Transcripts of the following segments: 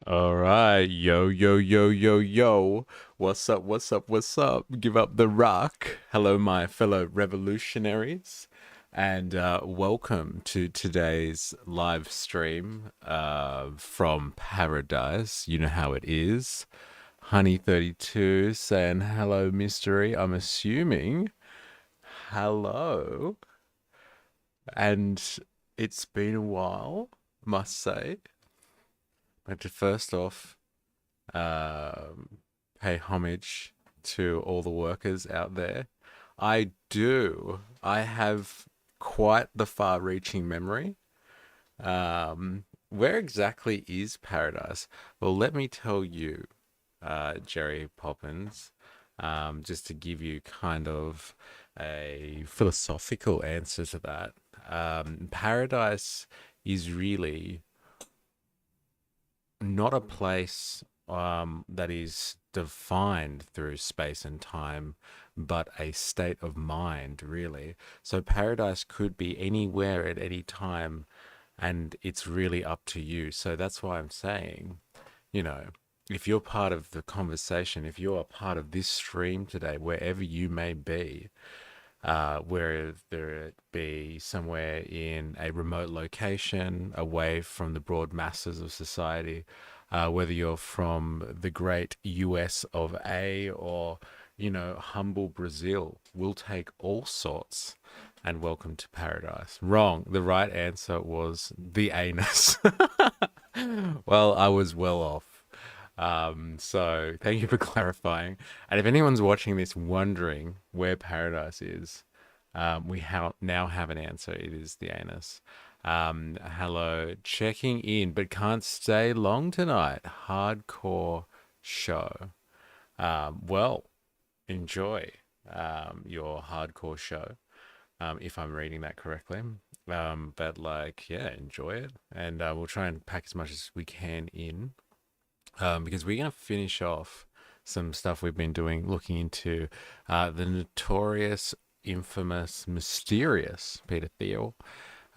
All right, yo, yo, yo, yo, yo. What's up? What's up? What's up? Give up the rock. Hello, my fellow revolutionaries, and welcome to today's live stream from Paradise. You know how it is. Honey32 saying hello, mystery. I'm assuming hello, and it's been a while, must say. But first off, um, pay homage to all the workers out there. I do. I have quite the far-reaching memory. Where exactly is paradise? Well, let me tell you, Jerry Poppins, just to give you kind of a philosophical answer to that. Paradise is really not a place that is defined through space and time, but a state of mind, really. So paradise could be anywhere at any time, and it's really up to you. So that's why I'm saying, you know, if you're part of the conversation, if you're a part of this stream today, wherever you may be, whether it be somewhere in a remote location away from the broad masses of society, whether you're from the great US of A or, humble Brazil, we'll take all sorts and welcome to paradise. Wrong. The right answer was the anus. Well, I was well off. So thank you for clarifying. And if anyone's watching this wondering where paradise is, now have an answer. It is the anus. Hello, checking in, but can't stay long tonight. Hardcore show. Well, enjoy your hardcore show, if I'm reading that correctly. But yeah, enjoy it, and we'll try and pack as much as we can in, because we're going to finish off some stuff we've been doing, looking into the notorious, infamous, mysterious Peter Thiel.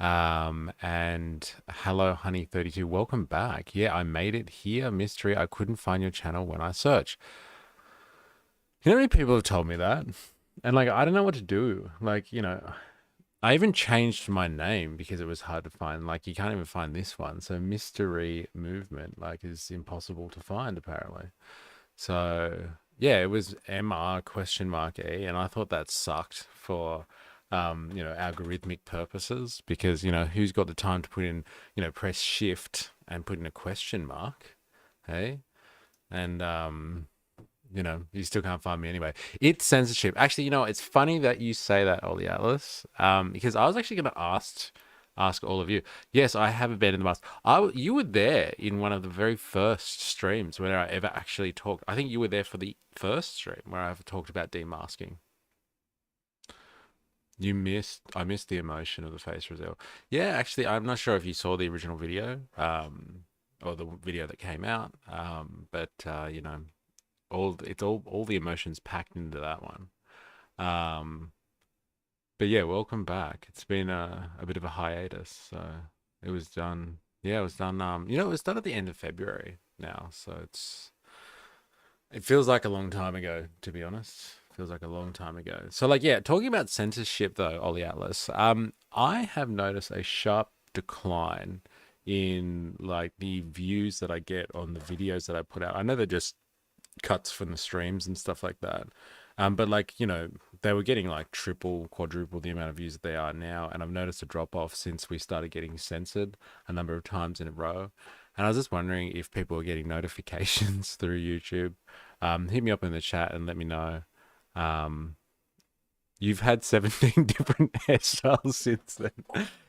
And hello, Honey32. Welcome back. Yeah, I made it here, mystery. I couldn't find your channel when I searched. You know how many people have told me that? And I don't know what to do. I even changed my name because it was hard to find. You can't even find this one. So MysterE movement, is impossible to find apparently. So yeah, it was MR question mark E, and I thought that sucked for algorithmic purposes, because who's got the time to put in, press shift and put in a question mark, hey? And you still can't find me anyway. It's censorship. Actually, it's funny that you say that, Ollie Atlas, because I was actually going to ask all of you. Yes, I have abandoned the mask. You were there in one of the very first streams where I ever actually talked. I think you were there for the first stream where I ever talked about demasking. I missed the emotion of the face reveal. Yeah, actually, I'm not sure if you saw the original video, or the video that came out, but all the emotions packed into that one. But yeah, welcome back. It's been a bit of a hiatus. So it was done. Yeah, it was done. It was done at the end of February now. So it feels like a long time ago, to be honest. Feels like a long time ago. So yeah, talking about censorship though, Ollie Atlas, I have noticed a sharp decline in the views that I get on the videos that I put out. I know they're just cuts from the streams and stuff like that. But they were getting triple, quadruple the amount of views that they are now. And I've noticed a drop off since we started getting censored a number of times in a row. And I was just wondering if people are getting notifications through YouTube. Hit me up in the chat and let me know. You've had 17 different hairstyles since then.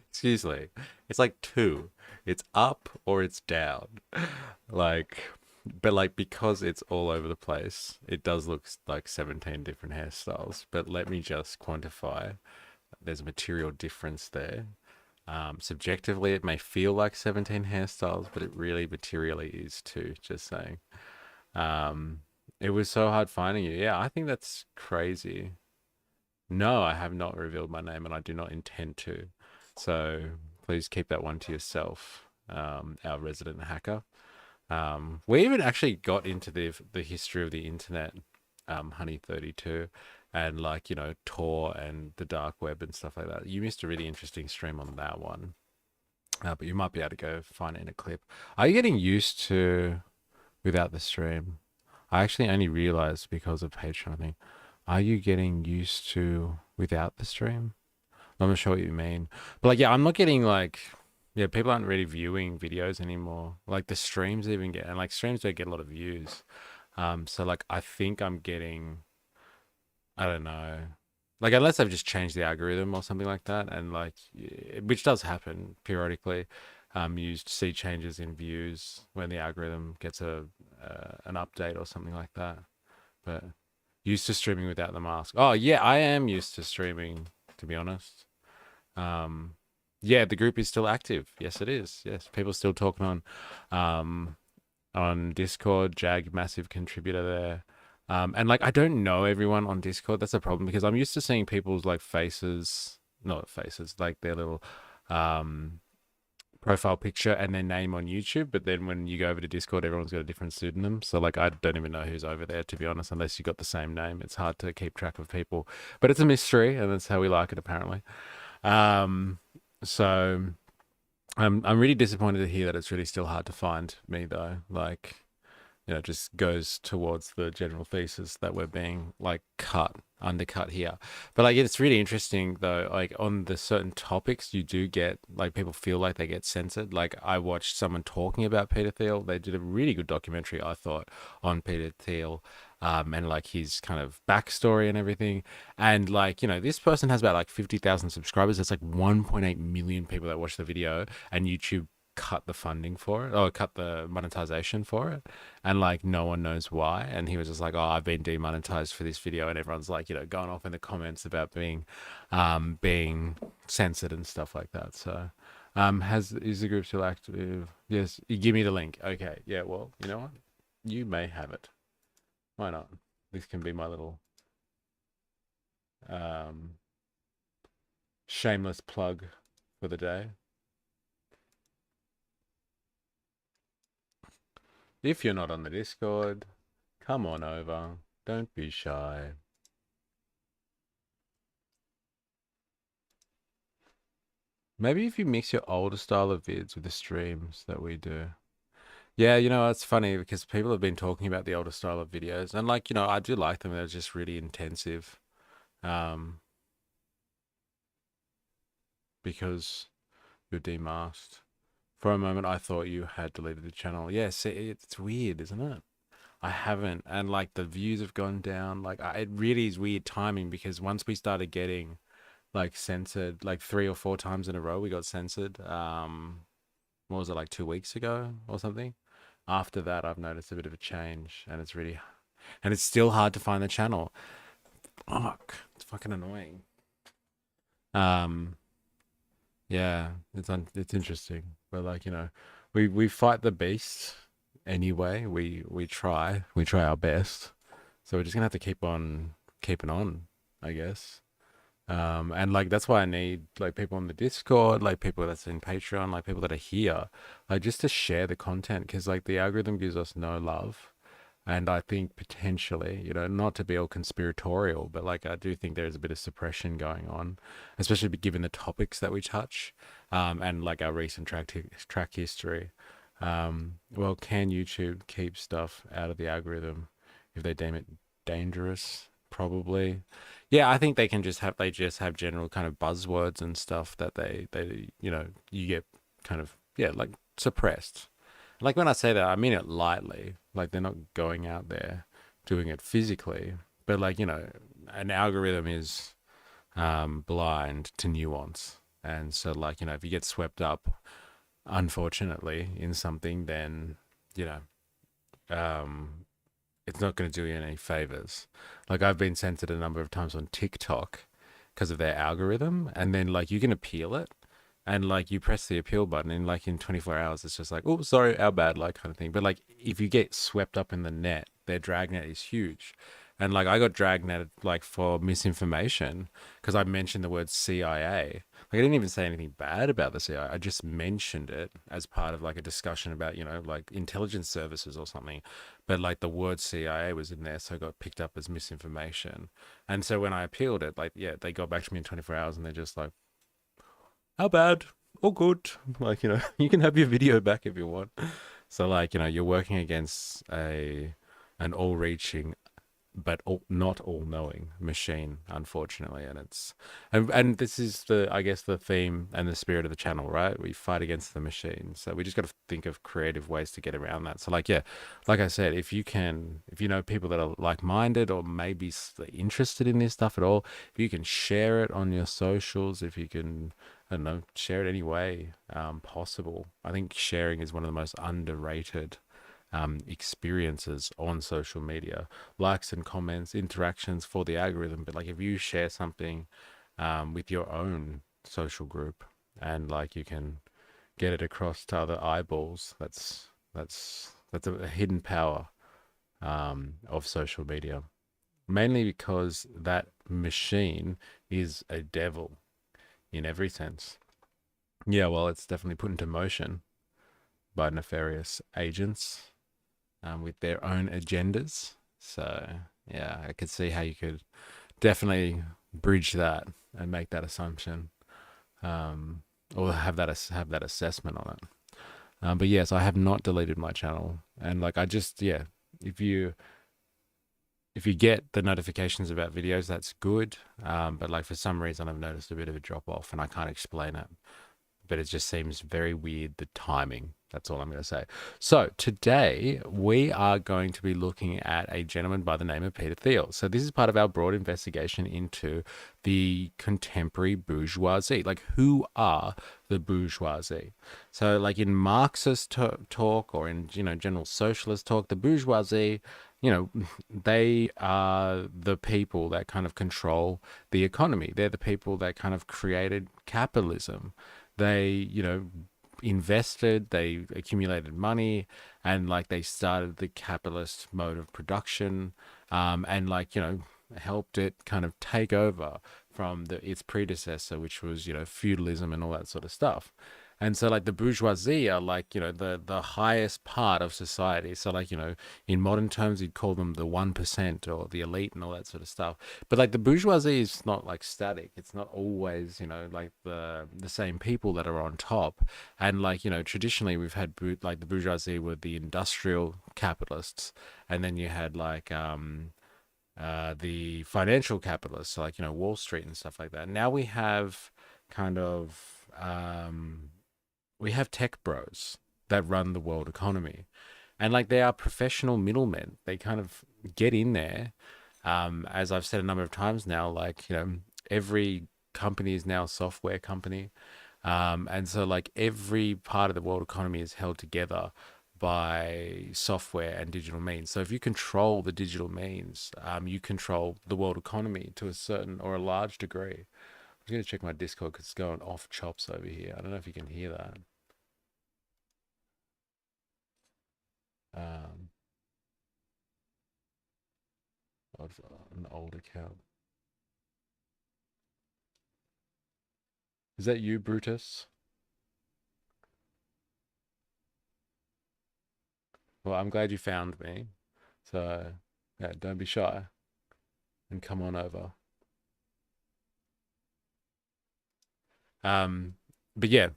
Excuse me. It's two. It's up or it's down. But because it's all over the place, it does look like 17 different hairstyles. But let me just quantify. There's a material difference there. Subjectively, it may feel like 17 hairstyles, but it really materially is too, just saying. It was so hard finding you. Yeah, I think that's crazy. No, I have not revealed my name, and I do not intend to. So please keep that one to yourself, our resident hacker. We even actually got into the history of the internet, Honey 32, and like Tor and the dark web and stuff like that. You missed a really interesting stream on that one, but you might be able to go find it in a clip. Are you getting used to without the stream? I actually only realized because of Patreon thing. Are you getting used to without the stream? I'm not sure what you mean. But like, yeah, I'm not getting like, yeah, people aren't really viewing videos anymore. Like the streams even get, and like streams don't get a lot of views. So like, I think I'm getting, I don't know, like unless I've just changed the algorithm or something like that, and like, which does happen periodically. You see changes in views when the algorithm gets a an update or something like that. But used to streaming without the mask. Oh yeah, I am used to streaming, to be honest. Um, yeah, the group is still active. Yes, it is. Yes, people still talking on Discord. Jag, massive contributor there. And like I don't know everyone on Discord. That's a problem because I'm used to seeing people's like faces, not faces, like their little um profile picture and their name on YouTube. But then when you go over to Discord, everyone's got a different pseudonym. So like I don't even know who's over there, to be honest, unless you got the same name. It's hard to keep track of people. But it's a mystery, and that's how we like it apparently. Um, so I'm really disappointed to hear that it's really still hard to find me though. Like, it just goes towards the general thesis that we're being like undercut here. But like, it's really interesting though. Like on the certain topics, you do get like people feel like they get censored. Like I watched someone talking about Peter Thiel. They did a really good documentary, I thought, on Peter Thiel. And like his kind of backstory and everything. And like, this person has about like 50,000 subscribers. It's like 1.8 million people that watch the video, and YouTube cut the funding for it or cut the monetization for it, and like no one knows why. And he was just like, oh, I've been demonetized for this video, and everyone's like going off in the comments about being censored and stuff like that. So is the group still active? Yes, you give me the link. Okay, yeah, well, you know what, you may have it. Why not? This can be my little um shameless plug for the day. If you're not on the Discord, come on over. Don't be shy. Maybe if you mix your older style of vids with the streams that we do. Yeah, it's funny because people have been talking about the older style of videos, and like, I do like them. They're just really intensive. Um, because you're demasked. For a moment, I thought you had deleted the channel. Yeah, see, it's weird, isn't it? I haven't, and like the views have gone down. Like, it really is weird timing because once we started getting like censored, like 3 or 4 times in a row, we got censored. What was it, like 2 weeks ago or something? After that, I've noticed a bit of a change, and it's still hard to find the channel. Fuck, it's fucking annoying. Um, yeah, it's interesting, but like we fight the beast anyway. We try our best, so we're just gonna have to keep on keeping on, I guess. And like that's why I need like people on the Discord, like people that's in Patreon, like people that are here, like just to share the content because like the algorithm gives us no love. And I think potentially, not to be all conspiratorial, but like I do think there's a bit of suppression going on, especially given the topics that we touch, and like our recent track history. Well, can YouTube keep stuff out of the algorithm if they deem it dangerous? Probably. Yeah, I think they just have general kind of buzzwords and stuff that you get kind of, yeah, like suppressed. Like when I say that, I mean it lightly. Like they're not going out there doing it physically, but like, an algorithm is blind to nuance. And so like, if you get swept up, unfortunately, in something, then, you know, um, it's not going to do you any favors. Like I've been censored a number of times on TikTok because of their algorithm, and then like you can appeal it, and like you press the appeal button, and like in 24 hours, it's just like, oh, sorry, our bad, like kind of thing. But like if you get swept up in the net, their dragnet is huge, And like I got dragnet like for misinformation because I mentioned the word CIA. Like I didn't even say anything bad about the CIA. I just mentioned it as part of like a discussion about, like intelligence services or something. But like the word CIA was in there, so it got picked up as misinformation. And so when I appealed it, like yeah, they got back to me in 24 hours and they're just like, how bad? All good. Like, you can have your video back if you want. So like, you're working against an all-reaching but not all-knowing machine, unfortunately. And and this is the, I guess, the theme and the spirit of the channel, right? We fight against the machine. So we just got to think of creative ways to get around that. So like, yeah, like I said, if you know people that are like-minded or maybe interested in this stuff at all, if you can share it on your socials, if you can, I don't know, share it any way possible. I think sharing is one of the most underrated experiences on social media. Likes and comments, interactions for the algorithm. But like if you share something with your own social group and like you can get it across to other eyeballs, that's a hidden power of social media. Mainly because that machine is a devil in every sense. Yeah, well, it's definitely put into motion by nefarious agents with their own agendas. So yeah, I could see how you could definitely bridge that and make that assumption, or have that assessment on it. But yes, I have not deleted my channel, and like I just yeah, if you get the notifications about videos, that's good. But like for some reason, I've noticed a bit of a drop off, and I can't explain it. But it just seems very weird, the timing. That's all I'm going to say. So today we are going to be looking at a gentleman by the name of Peter Thiel. So this is part of our broad investigation into the contemporary bourgeoisie. Like, who are the bourgeoisie? So like in Marxist talk or in, general socialist talk, the bourgeoisie, they are the people that kind of control the economy. They're the people that kind of created capitalism. They, invested, they accumulated money, and like they started the capitalist mode of production, and like, helped it kind of take over from its predecessor, which was, feudalism and all that sort of stuff. And so like the bourgeoisie are like, the highest part of society. So like, in modern terms, you'd call them the 1% or the elite and all that sort of stuff. But like the bourgeoisie is not like static. It's not always, like the same people that are on top. And like, traditionally we've had like the bourgeoisie were the industrial capitalists. And then you had like, the financial capitalists, so like, Wall Street and stuff like that. Now we have kind of, we have tech bros that run the world economy, and like they are professional middlemen. They kind of get in there, as I've said a number of times now, like, every company is now a software company, and so like every part of the world economy is held together by software and digital means. So if you control the digital means, you control the world economy to a certain or a large degree. I'm just going to check my Discord because it's going off chops over here. I don't know if you can hear that. Um, an old account. Is that you, Brutus? Well, I'm glad you found me. So, yeah, don't be shy and come on over. Um, but yeah,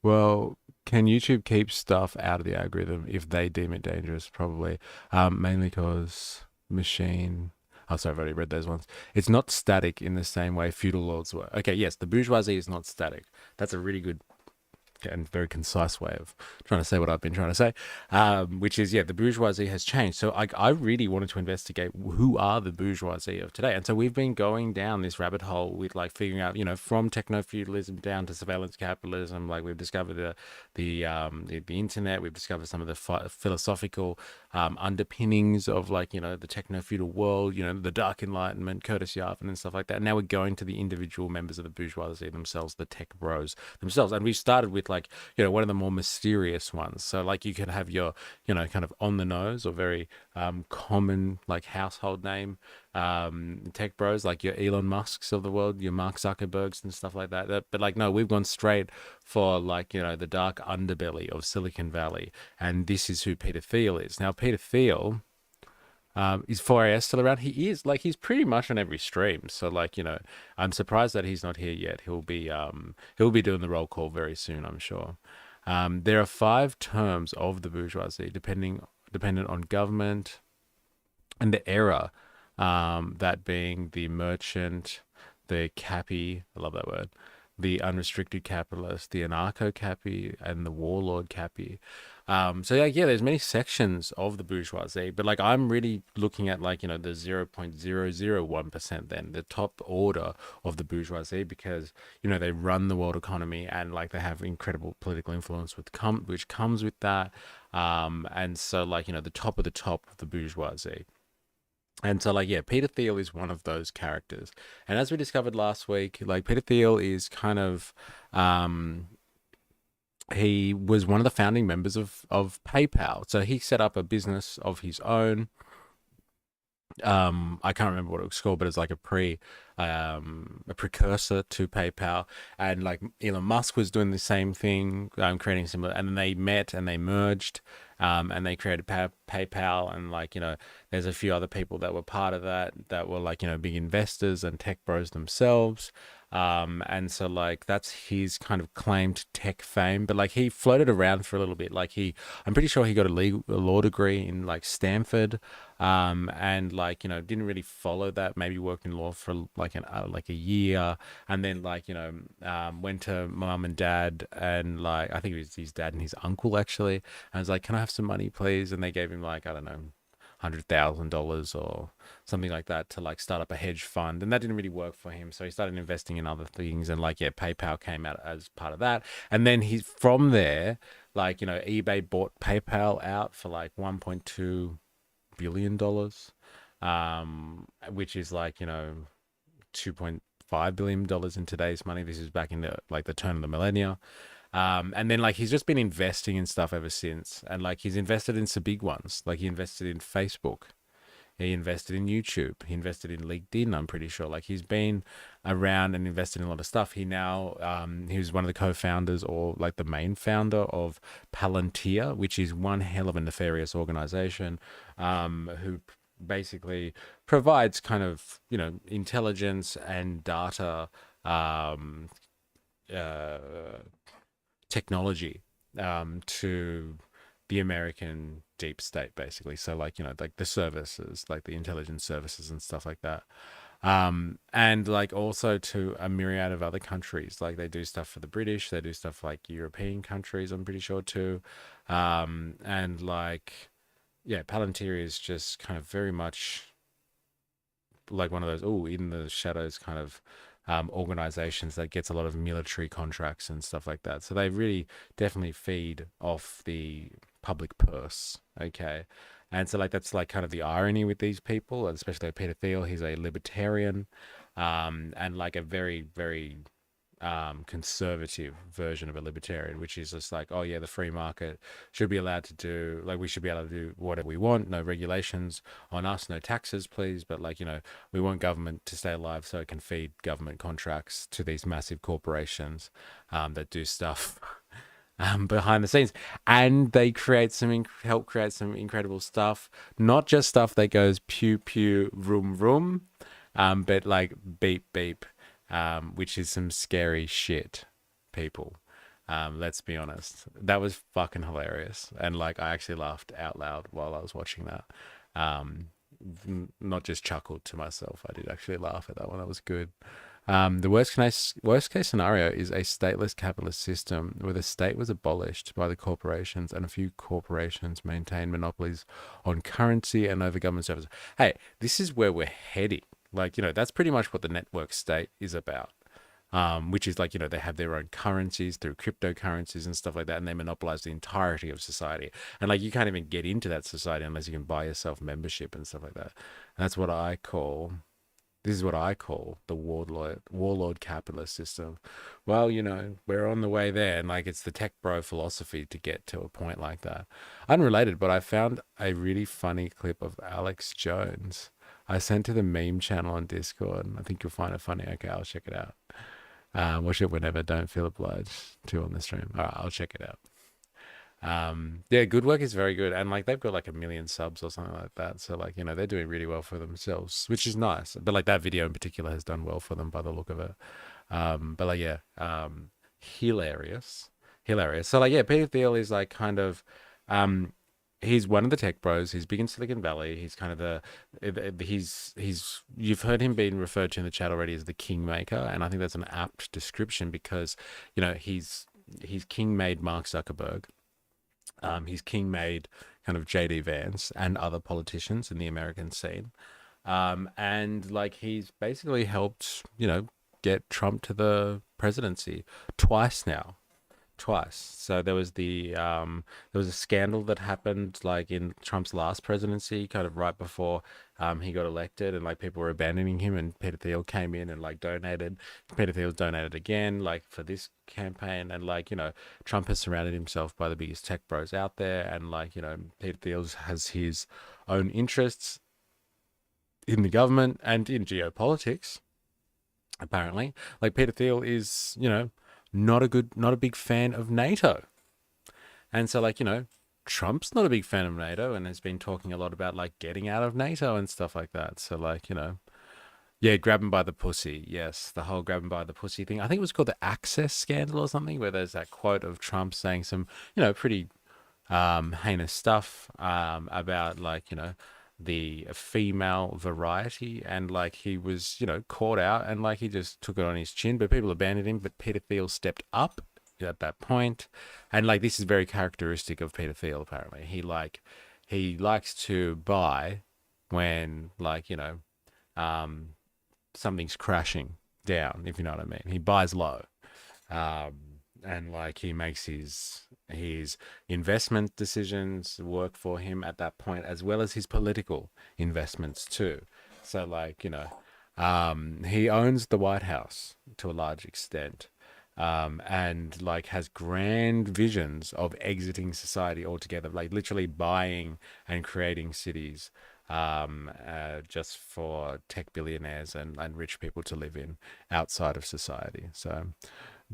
well, can YouTube keep stuff out of the algorithm if they deem it dangerous? Probably. Mainly because machine. Oh, sorry, I've already read those ones. It's not static in the same way feudal lords were. Okay, yes, the bourgeoisie is not static. That's a really good and very concise way of trying to say what I've been trying to say, which is, yeah, the bourgeoisie has changed. So I really wanted to investigate who are the bourgeoisie of today. And so we've been going down this rabbit hole with like figuring out, from techno feudalism down to surveillance capitalism. Like we've discovered the internet. We've discovered some of the philosophical underpinnings of like, the techno feudal world, the dark enlightenment, Curtis Yarvin and stuff like that. And now we're going to the individual members of the bourgeoisie themselves, the tech bros themselves. And we started with is like, one of the more mysterious ones. So like you can have your, kind of on the nose or very common like household name tech bros like your Elon Musks of the world, your Mark Zuckerbergs and stuff like that. But like, no, we've gone straight for like, the dark underbelly of Silicon Valley. And this is who Peter Thiel is. Now, Peter Thiel, is 4AS still around? He is. Like, he's pretty much on every stream. So like, I'm surprised that he's not here yet. He'll be doing the roll call very soon, I'm sure. There are 5 terms of the bourgeoisie, dependent on government and the era, that being the merchant, the cappy, I love that word, the unrestricted capitalist, the anarcho cappy, and the warlord cappy. So like, yeah, there's many sections of the bourgeoisie, but like I'm really looking at like, the 0.001% then, the top order of the bourgeoisie, because, they run the world economy and like they have incredible political influence which comes with that. And so like, the top of the bourgeoisie. And so, like, yeah, Peter Thiel is one of those characters. And as we discovered last week, like, Peter Thiel is kind of, he was one of the founding members of PayPal. So he set up a business of his own. I can't remember what it was called, but it's like a precursor to PayPal. And like Elon Musk was doing the same thing, creating similar, and then they met and they merged, and they created PayPal. And like, there's a few other people that were part of that were like, big investors and tech bros themselves. And so like that's his kind of claim to tech fame, but like he floated around for a little bit. Like I'm pretty sure he got a law degree in like Stanford, and like, didn't really follow that, maybe worked in law for like a year, and then like, went to mum and dad, and like I think it was his dad and his uncle actually, and I was like, can I have some money please? And they gave him like, I don't know, $100,000 or something like that to like start up a hedge fund, and that didn't really work for him. So he started investing in other things, and like, yeah, PayPal came out as part of that. And then he's from there, like, eBay bought PayPal out for like $1.2 billion, which is like, $2.5 billion in today's money. This is back in the like the turn of the millennia. And then like he's just been investing in stuff ever since. And like he's invested in some big ones. Like he invested in Facebook. He invested in YouTube. He invested in LinkedIn, I'm pretty sure. Like he's been around and invested in a lot of stuff. He was one of the co-founders or like the main founder of Palantir, which is one hell of a nefarious organization, who basically provides kind of, intelligence and data, uh, technology, to the American deep state, basically. So like, like the services, like the intelligence services and stuff like that. And like also to a myriad of other countries. Like they do stuff for the British, they do stuff like European countries, I'm pretty sure too. And like, yeah, Palantir is just kind of very much like one of those, in the shadows kind of, organizations that gets a lot of military contracts and stuff like that. So they really definitely feed off the public purse. Okay. And so like that's like kind of the irony with these people, especially Peter Thiel. He's a libertarian, and like a very, very conservative version of a libertarian, which is just like, oh yeah, the free market should be allowed to do, like we should be able to do whatever we want, no regulations on us, no taxes please, but like, we want government to stay alive so it can feed government contracts to these massive corporations, that do stuff behind the scenes, and they help create some incredible stuff, not just stuff that goes pew pew vroom vroom, but like beep beep, which is some scary shit, people. Let's be honest. That was fucking hilarious. And like, I actually laughed out loud while I was watching that. Not just chuckled to myself. I did actually laugh at that one. That was good. The worst case scenario is a stateless capitalist system where the state was abolished by the corporations and a few corporations maintain monopolies on currency and over government services. Hey, this is where we're heading. Like, that's pretty much what the network state is about. Which is like, they have their own currencies through cryptocurrencies and stuff like that, and they monopolize the entirety of society. And like, you can't even get into that society unless you can buy yourself membership and stuff like that. And that's what I call This is what I call the warlord capitalist system. Well, we're on the way there, and like it's the tech bro philosophy to get to a point like that. Unrelated, but I found a really funny clip of Alex Jones. I sent to the meme channel on Discord. I think you'll find it funny. Okay, I'll check it out. Watch it whenever. Don't feel obliged to on the stream. All right, I'll check it out. Yeah, Good Work is very good, and like they've got like 1 million subs or something like that. So like they're doing really well for themselves, which is nice. But like that video in particular has done well for them by the look of it. But like yeah, hilarious, hilarious. So like yeah, Peter Thiel is like kind of, he's one of the tech bros. He's big in Silicon Valley. He's kind of he's you've heard him being referred to in the chat already as the kingmaker, and I think that's an apt description because he's king made Mark Zuckerberg. He's king made kind of JD Vance and other politicians in the American scene. And like he's basically helped, get Trump to the presidency twice now. Twice. So there was a scandal that happened like in Trump's last presidency, kind of right before he got elected, and like people were abandoning him, and Peter Thiel came in and like donated. Peter Thiel's donated again, like for this campaign, and like Trump has surrounded himself by the biggest tech bros out there, and like Peter Thiel has his own interests in the government and in geopolitics. Apparently, like Peter Thiel is not a big fan of NATO. And so like, Trump's not a big fan of NATO and has been talking a lot about like getting out of NATO and stuff like that. So like, yeah, grab him by the pussy. Yes, the whole grab him by the pussy thing. I think it was called the Access scandal or something, where there's that quote of Trump saying some, pretty heinous stuff about like, the female variety, and like he was caught out, and like he just took it on his chin, but people abandoned him. But Peter Thiel stepped up at that point, and like this is very characteristic of Peter Thiel. Apparently he likes to buy when like something's crashing down, if you know what I mean. He buys low. And like he makes his investment decisions work for him at that point, as well as his political investments too. So like he owns the White House to a large extent, and like has grand visions of exiting society altogether, like literally buying and creating cities just for tech billionaires and rich people to live in outside of society. So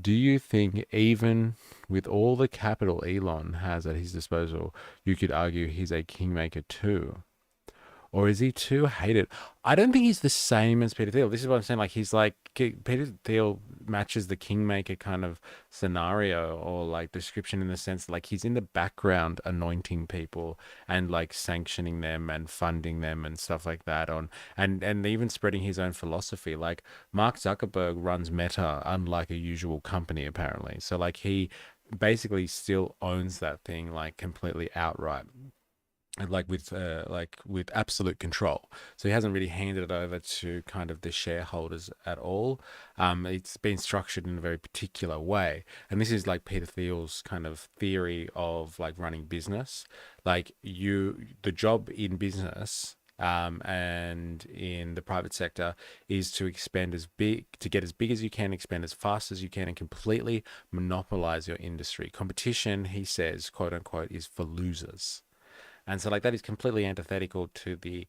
do you think even with all the capital Elon has at his disposal, you could argue he's a kingmaker too? Or is he too hated? I don't think he's the same as Peter Thiel. This is what I'm saying. Like he's like Peter Thiel matches the kingmaker kind of scenario or like description in the sense that, like he's in the background anointing people and like sanctioning them and funding them and stuff like that on and even spreading his own philosophy. Like Mark Zuckerberg runs Meta, unlike a usual company apparently. So like he basically still owns that thing like completely outright, like with absolute control. So he hasn't really handed it over to kind of the shareholders at all. It's been structured in a very particular way, and this is like Peter Thiel's kind of theory of like running business. Like the job in business and in the private sector is to get as big as you can, expand as fast as you can, and completely monopolize your industry. Competition, he says, quote unquote, is for losers. And so like that is completely antithetical to the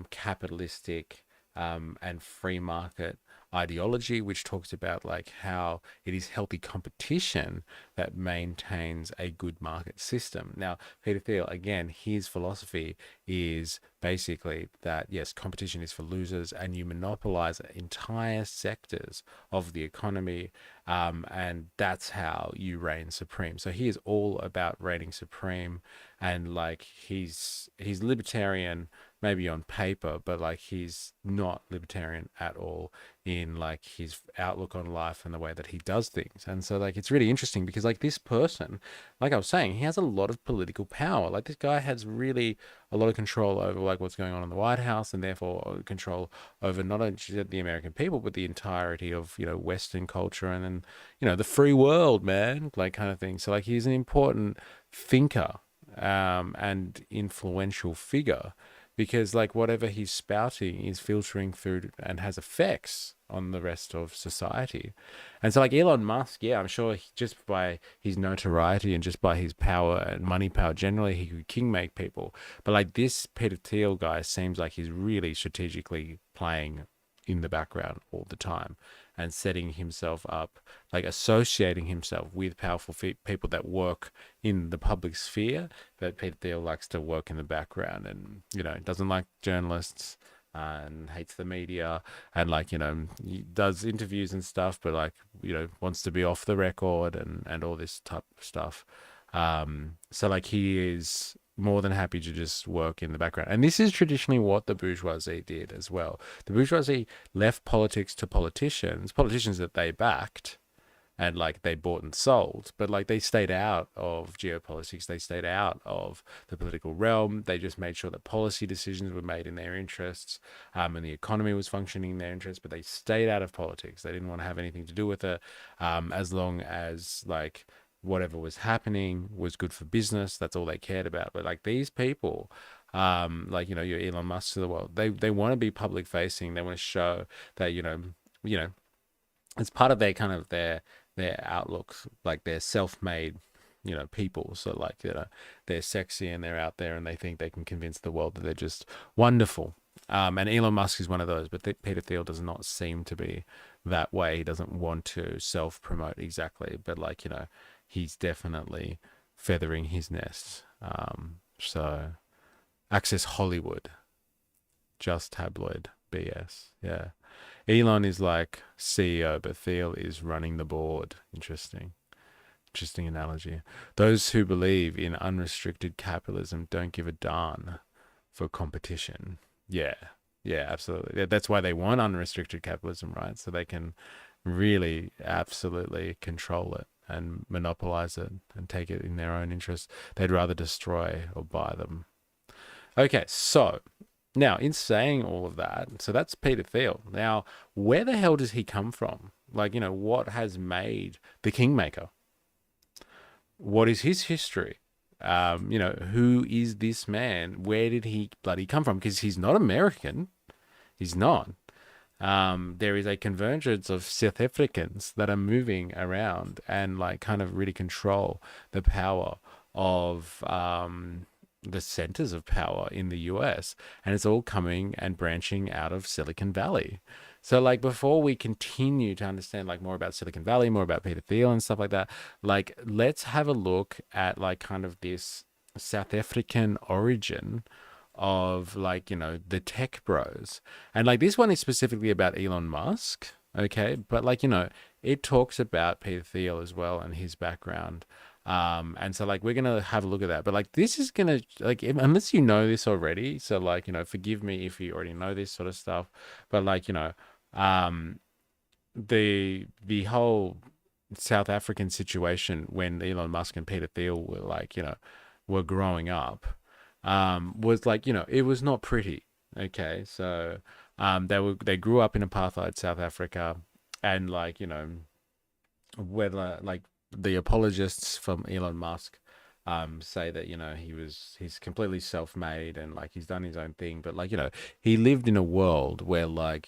capitalistic and free market ideology, which talks about like how it is healthy competition that maintains a good market system. Now, Peter Thiel, again, his philosophy is basically that yes, competition is for losers, and you monopolize entire sectors of the economy, and that's how you reign supreme. So he is all about reigning supreme, and like he's libertarian maybe on paper, but like he's not libertarian at all in like his outlook on life and the way that he does things. And so like it's really interesting because like this person, like I was saying, he has a lot of political power. Like this guy has really a lot of control over like what's going on in the White House, and therefore control over not only the American people but the entirety of Western culture, and then the free world, man, like kind of thing. So like he's an important thinker and influential figure. because like whatever he's spouting is filtering through and has effects on the rest of society. And so like Elon Musk, yeah, I'm sure just by his notoriety and just by his power and money power generally, he could king make people. But like this Peter Thiel guy seems like he's really strategically playing in the background all the time and setting himself up, like associating himself with powerful people that work in the public sphere. But Peter Thiel likes to work in the background and, doesn't like journalists and hates the media and like, he does interviews and stuff, but like, wants to be off the record and all this type of stuff. So like he is more than happy to just work in the background. And this is traditionally what the bourgeoisie did as well. The bourgeoisie left politics to politicians that they backed and like they bought and sold, but like they stayed out of geopolitics. They stayed out of the political realm. They just made sure that policy decisions were made in their interests, and the economy was functioning in their interests, but they stayed out of politics. They didn't want to have anything to do with it, as long as like whatever was happening was good for business. That's all they cared about. But like these people, like, your Elon Musk of the world, they want to be public facing. They want to show that, you know, it's part of their kind of their outlook, like they're self-made, people. So like, they're sexy and they're out there and they think they can convince the world that they're just wonderful. And Elon Musk is one of those, but Peter Thiel does not seem to be that way. He doesn't want to self-promote exactly, but like, he's definitely feathering his nest. So Access Hollywood, just tabloid BS. Yeah. Elon is like CEO, but Thiel is running the board. Interesting analogy. Those who believe in unrestricted capitalism don't give a darn for competition. Yeah. Yeah, absolutely. That's why they want unrestricted capitalism, right? So they can really absolutely control it and monopolize it and take it in their own interest. They'd rather destroy or buy them. Okay, so now in saying all of that, so that's Peter Thiel. Now, where the hell does he come from? Like, what has made the Kingmaker? What is his history? Who is this man? Where did he bloody come from? Because he's not American. He's not. There is a convergence of South Africans that are moving around and like kind of really control the power of the centers of power in the US, and it's all coming and branching out of Silicon Valley. So like before we continue to understand like more about Silicon Valley, more about Peter Thiel and stuff like that, like let's have a look at like kind of this South African origin of like, the tech bros. And like this one is specifically about Elon Musk, okay? But like, it talks about Peter Thiel as well and his background. And so like we're gonna have a look at that. But like this is gonna like unless you know this already, so like, forgive me if you already know this sort of stuff, but like, um the whole South African situation when Elon Musk and Peter Thiel were like, were growing up, was like, it was not pretty. Okay. So they grew up in apartheid South Africa, and like, whether like the apologists from Elon Musk say that, he's completely self-made and like he's done his own thing, but like, he lived in a world where like,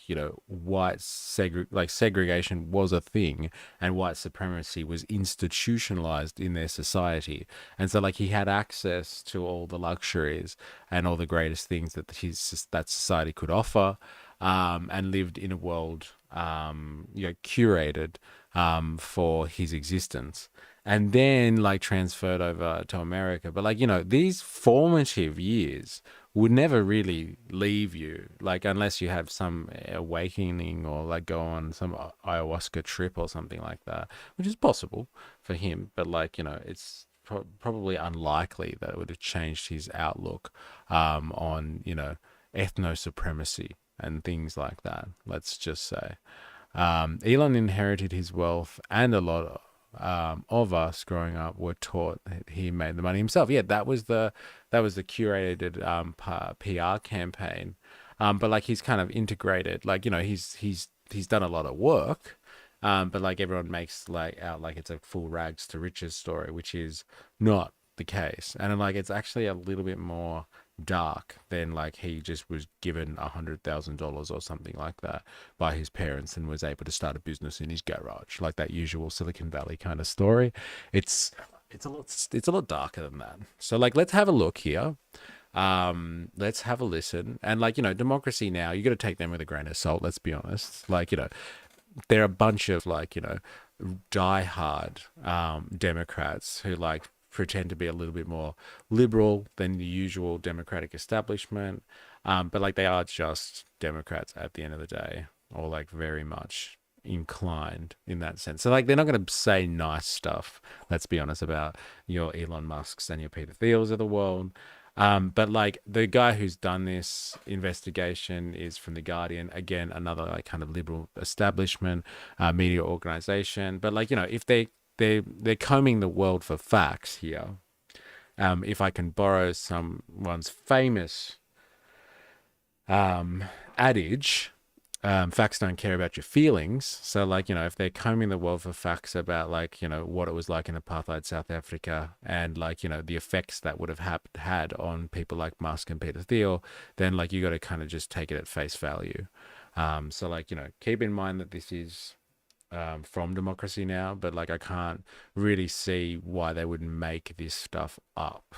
segregation was a thing and white supremacy was institutionalized in their society. And so like he had access to all the luxuries and all the greatest things that that society could offer, and lived in a world curated for his existence, and then like transferred over to America. But like, these formative years would never really leave you, like unless you have some awakening or like go on some ayahuasca trip or something like that, which is possible for him. But like, it's probably unlikely that it would have changed his outlook on, ethno supremacy and things like that, let's just say. Elon inherited his wealth, and a lot of us growing up were taught that he made the money himself. Yeah, that was the curated PR campaign. But like he's kind of integrated, like, he's done a lot of work, but like everyone makes like out like it's a full rags to riches story, which is not the case. And like it's actually a little bit more dark than like he just was given $100,000 or something like that by his parents and was able to start a business in his garage, like that usual Silicon Valley kind of story. It's it's a lot darker than that. So like, let's have a look here. Let's have a listen. And like, democracy now, you got to take them with a grain of salt. Let's be honest. Like, they're a bunch of like, diehard Democrats who like pretend to be a little bit more liberal than the usual Democratic establishment. But like, they are just Democrats at the end of the day, or like very much inclined in that sense. So like, they're not going to say nice stuff, let's be honest, about your Elon Musks and your Peter Thiels of the world. But like, the guy who's done this investigation is from The Guardian, again, another like kind of liberal establishment, media organization. But like, if they're combing the world for facts here, if I can borrow someone's famous adage, facts don't care about your feelings. So like, if they're combing the world for facts about like, what it was like in apartheid South Africa and like, the effects that would have had on people like Musk and Peter Thiel, then like, you got to kind of just take it at face value. So like, keep in mind that this is from Democracy Now, but like, I can't really see why they would make this stuff up.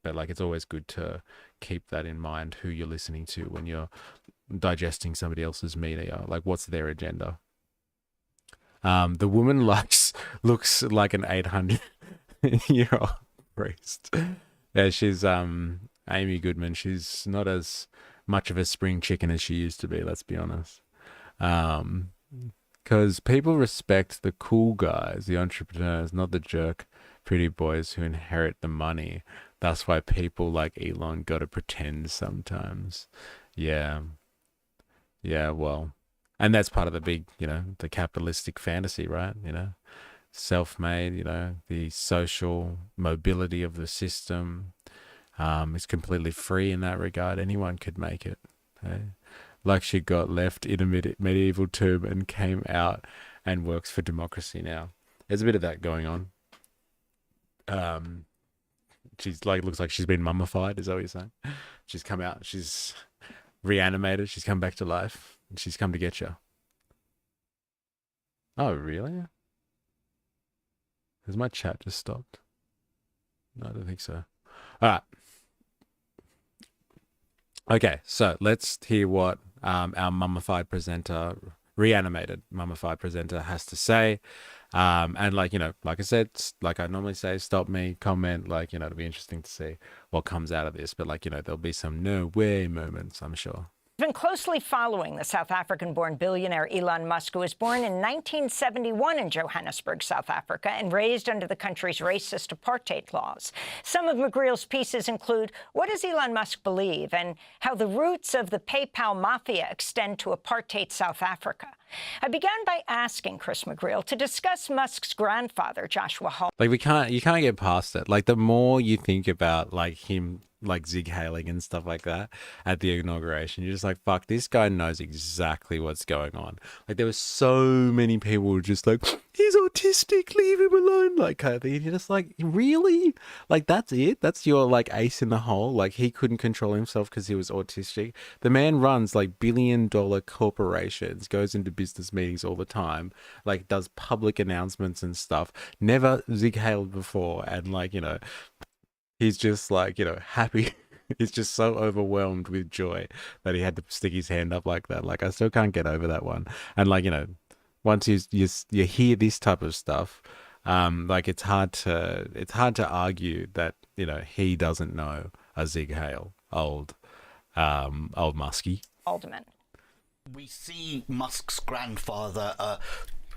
But like, it's always good to keep that in mind, who you're listening to when you're digesting somebody else's media. Like, what's their agenda? The woman looks like an 800-year-old priest. Yeah, she's Amy Goodman. She's not as much of a spring chicken as she used to be, let's be honest. Because people respect the cool guys, the entrepreneurs, not the jerk pretty boys who inherit the money. That's why people like Elon got to pretend sometimes. Yeah. Yeah, well, and that's part of the big, the capitalistic fantasy, right? Self-made, the social mobility of the system is completely free in that regard. Anyone could make it. Okay? Like, she got left in a medieval tomb and came out and works for Democracy Now. There's a bit of that going on. She's like, looks like she's been mummified, is that what you're saying? She's come out, she's reanimated, she's come back to life, and she's come to get you. Oh, really? Has my chat just stopped? No, I don't think so. All right. Okay, so let's hear what our reanimated mummified presenter has to say. And like, like I said, like I normally say, stop me, comment, like, it'll be interesting to see what comes out of this. But like, there'll be some no way moments, I'm sure. Been closely following the South African-born billionaire Elon Musk, who was born in 1971 in Johannesburg, South Africa, and raised under the country's racist apartheid laws. Some of McGreal's pieces include what does Elon Musk believe and how the roots of the PayPal Mafia extend to apartheid South Africa. I began by asking Chris McGreal to discuss Musk's grandfather, Joshua Hall. Like, you can't get past it. Like, the more you think about like him, like Zig hailing and stuff like that at the inauguration, you're just like, fuck, this guy knows exactly what's going on. Like, there were so many people who were just like, he's autistic, leave him alone, like, kind of thing. And you're just like, really? Like, that's it? That's your like ace in the hole? Like, he couldn't control himself because he was autistic? The man runs like billion-dollar corporations, goes into business meetings all the time, like does public announcements and stuff, never Zig hailed before, and like, he's just like, happy. He's just so overwhelmed with joy that he had to stick his hand up like that. Like, I still can't get over that one. And like, once you hear this type of stuff, like, it's hard to argue that, he doesn't know a Zig Heil, old Muskie. Alderman. We see Musk's grandfather,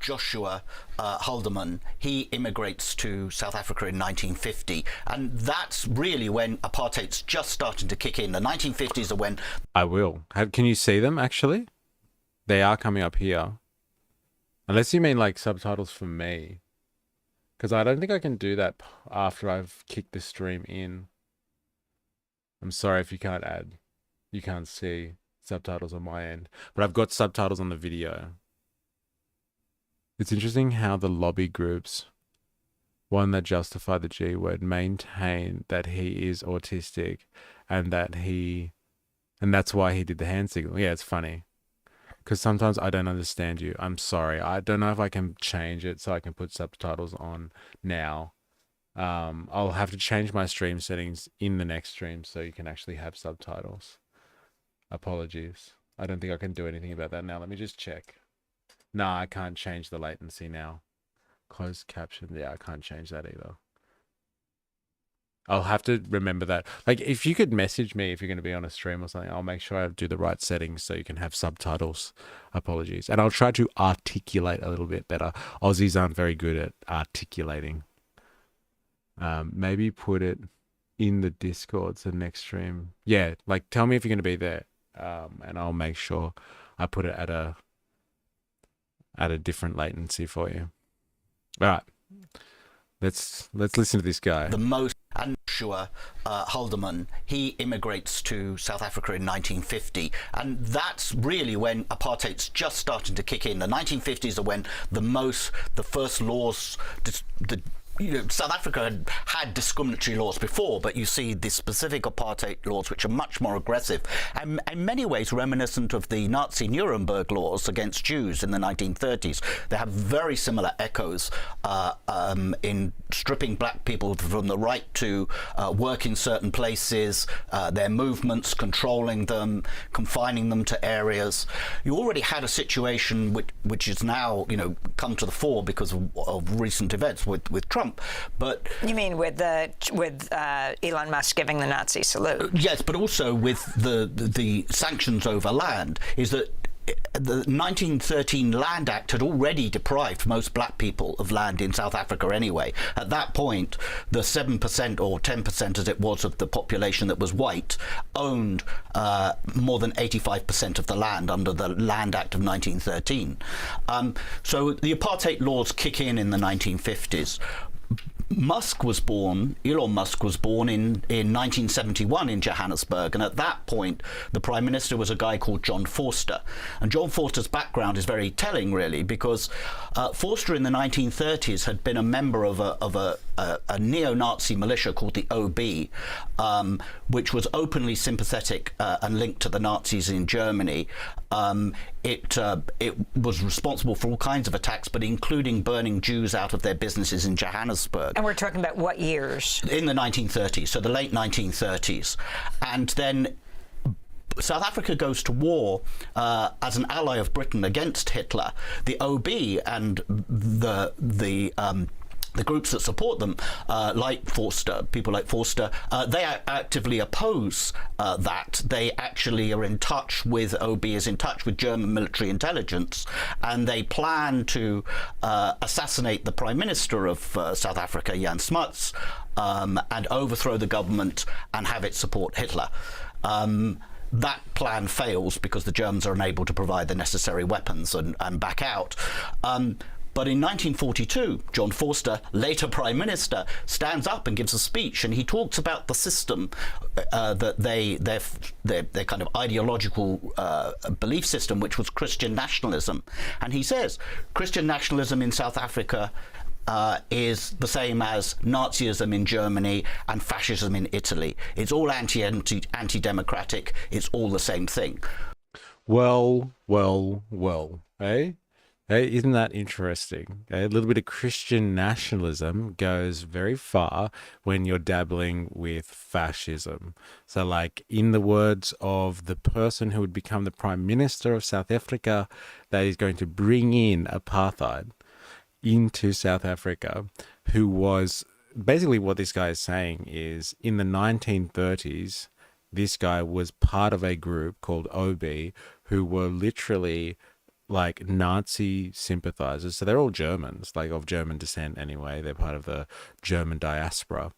Joshua Haldeman. He immigrates to South Africa in 1950, and that's really when apartheid's just starting to kick in. The 1950s are when... I will. Can you see them, actually? They are coming up here. Unless you mean, like, subtitles for me. Because I don't think I can do that after I've kicked the stream in. I'm sorry if you can't see subtitles on my end. But I've got subtitles on the video. It's interesting how the lobby groups, one that justify the G word, maintain that he is autistic and that's why he did the hand signal. Yeah, it's funny. Because sometimes I don't understand you. I'm sorry. I don't know if I can change it so I can put subtitles on now. I'll have to change my stream settings in the next stream so you can actually have subtitles. Apologies. I don't think I can do anything about that now. Let me just check. Nah, I can't change the latency now. Closed caption. Yeah, I can't change that either. I'll have to remember that. Like, if you could message me if you're going to be on a stream or something, I'll make sure I do the right settings so you can have subtitles. Apologies. And I'll try to articulate a little bit better. Aussies aren't very good at articulating. Maybe put it in the Discord so next stream. Yeah, like tell me if you're going to be there, and I'll make sure I put it at a different latency for you. All right, let's listen to this guy. The most, and Joshua Haldeman, he immigrates to South Africa in 1950, and that's really when apartheid's just starting to kick in. The 1950s are when the first laws, South Africa had discriminatory laws before, but you see the specific apartheid laws, which are much more aggressive and in many ways reminiscent of the Nazi Nuremberg laws against Jews in the 1930s. They have very similar echoes in stripping black people from the right to work in certain places, their movements, controlling them, confining them to areas. You already had a situation which is now, come to the fore because of recent events with Trump. But you mean with Elon Musk giving the Nazi salute? Yes, but also with the sanctions over land, is that the 1913 Land Act had already deprived most black people of land in South Africa anyway. At that point, the 7% or 10% as it was of the population that was white owned more than 85% of the land under the Land Act of 1913. So the apartheid laws kick in the 1950s. Elon Musk was born in 1971 in Johannesburg, and at that point the Prime Minister was a guy called John Vorster. And John Vorster's background is very telling, really, because Vorster in the 1930s had been a member of a neo-Nazi militia called the OB, which was openly sympathetic and linked to the Nazis in Germany. It was responsible for all kinds of attacks, but including burning Jews out of their businesses in Johannesburg. And we're talking about what years? In the 1930s, so the late 1930s. And then South Africa goes to war as an ally of Britain against Hitler. The OB and the groups that support them, like Vorster, people like Vorster, they actively oppose that. They actually are in touch with, OB is in touch with German military intelligence, and they plan to assassinate the Prime Minister of South Africa, Jan Smuts, and overthrow the government and have it support Hitler. That plan fails because the Germans are unable to provide the necessary weapons and back out. But in 1942, John Vorster, later Prime Minister, stands up and gives a speech, and he talks about the system that their kind of ideological belief system, which was Christian nationalism. And he says, Christian nationalism in South Africa is the same as Nazism in Germany and fascism in Italy. It's all anti-democratic. It's all the same thing. Well, eh? Hey, isn't that interesting? A little bit of Christian nationalism goes very far when you're dabbling with fascism. So, like, in the words of the person who would become the Prime Minister of South Africa, that is going to bring in apartheid into South Africa, who was basically, what this guy is saying is, in the 1930s, this guy was part of a group called OB who were literally like Nazi sympathizers. So they're all Germans, like of German descent anyway. They're part of the German diaspora.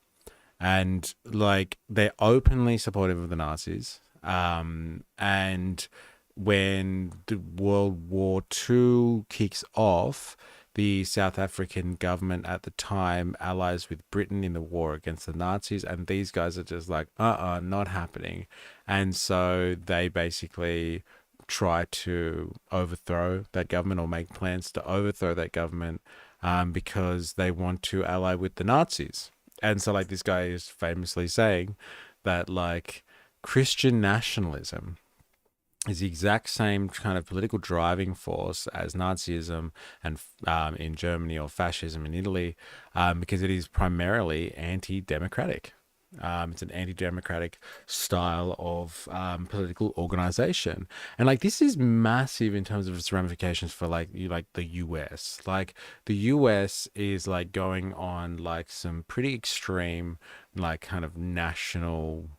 And like they're openly supportive of the Nazis. And when the World War II kicks off, the South African government at the time allies with Britain in the war against the Nazis, and these guys are just like, not happening. And so they basically try to overthrow that government, or make plans to overthrow that government, because they want to ally with the Nazis. And so like this guy is famously saying that like Christian nationalism is the exact same kind of political driving force as Nazism and in Germany, or fascism in Italy, because it is primarily anti-democratic. It's an anti-democratic style of political organization, and like this is massive in terms of its ramifications for like the US. Like the US is like going on like some pretty extreme like kind of national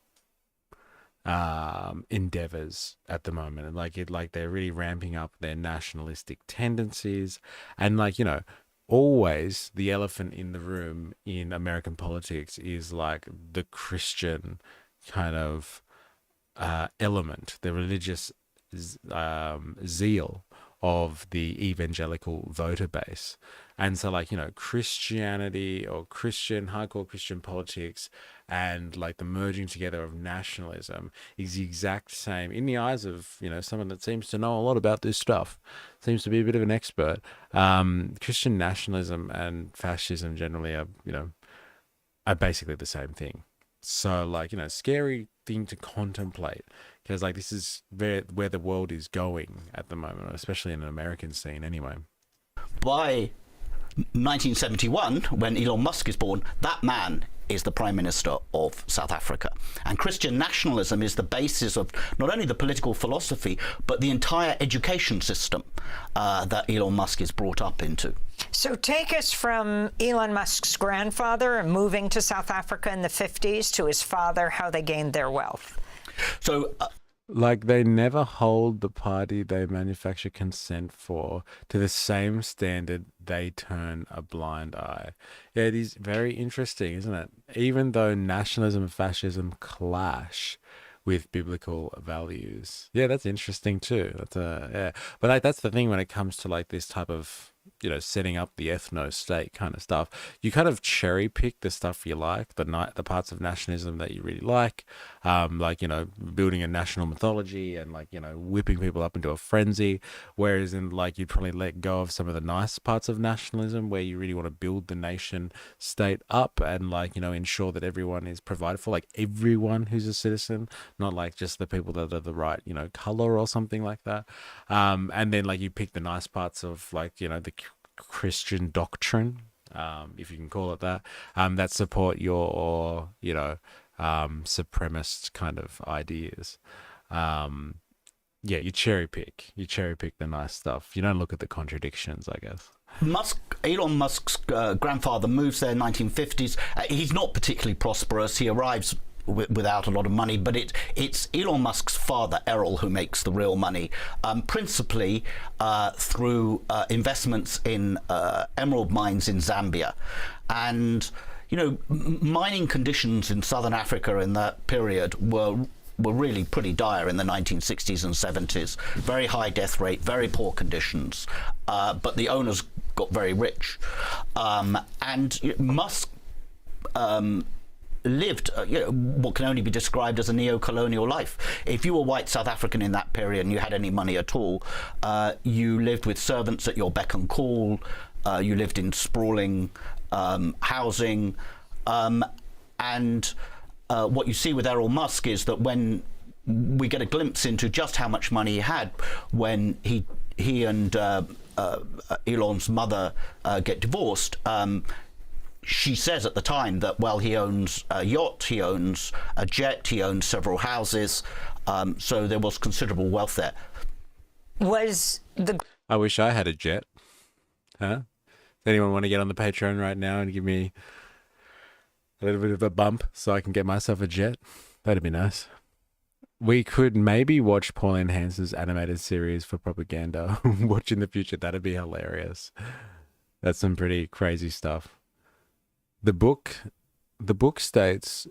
endeavors at the moment, and like they're really ramping up their nationalistic tendencies, and like always the elephant in the room in American politics is like the Christian kind of element, the religious zeal of the evangelical voter base. And so like Christianity or hardcore Christian politics and like the merging together of nationalism is the exact same in the eyes of someone that seems to know a lot about this stuff, seems to be a bit of an expert. Christian nationalism and fascism generally are basically the same thing. So like scary thing to contemplate, because like this is where the world is going at the moment, especially in an American scene anyway. By 1971, when Elon Musk is born, that man is the Prime Minister of South Africa. And Christian nationalism is the basis of not only the political philosophy, but the entire education system that Elon Musk is brought up into. So take us from Elon Musk's grandfather moving to South Africa in the 50s to his father, how they gained their wealth. So like they never hold the party they manufacture consent for to the same standard they turn a blind eye. Yeah, it is very interesting, isn't it? Even though nationalism and fascism clash with biblical values. Yeah, that's interesting too. That's yeah. But like that's the thing when it comes to like this type of setting up the ethno state kind of stuff. You kind of cherry pick the stuff you like, the parts of nationalism that you really like, building a national mythology and whipping people up into a frenzy. Whereas in you'd probably let go of some of the nice parts of nationalism where you really want to build the nation state up and ensure that everyone is provided for, like everyone who's a citizen, not like just the people that are the right color or something like that. And then you pick the nice parts of the Christian doctrine, if you can call it that, that support your supremacist kind of ideas. You cherry pick the nice stuff. You don't look at the contradictions, I guess. Elon Musk's grandfather moves there in 1950s. He's not particularly prosperous. He arrives without a lot of money, but it's Elon Musk's father, Errol, who makes the real money, principally through investments in emerald mines in Zambia. And mining conditions in southern Africa in that period were really pretty dire in the 1960s and 70s. Very high death rate, very poor conditions, but the owners got very rich. And Musk lived what can only be described as a neo-colonial life. If you were white South African in that period and you had any money at all, you lived with servants at your beck and call, you lived in sprawling housing, and what you see with Errol Musk is that when we get a glimpse into just how much money he had when he and Elon's mother get divorced, she says at the time that, well, he owns a yacht, he owns a jet, he owns several houses, so there was considerable wealth there. I wish I had a jet. Huh? Does anyone want to get on the Patreon right now and give me a little bit of a bump so I can get myself a jet? That'd be nice. We could maybe watch Pauline Hanson's animated series for propaganda. Watch in the future. That'd be hilarious. That's some pretty crazy stuff. The book states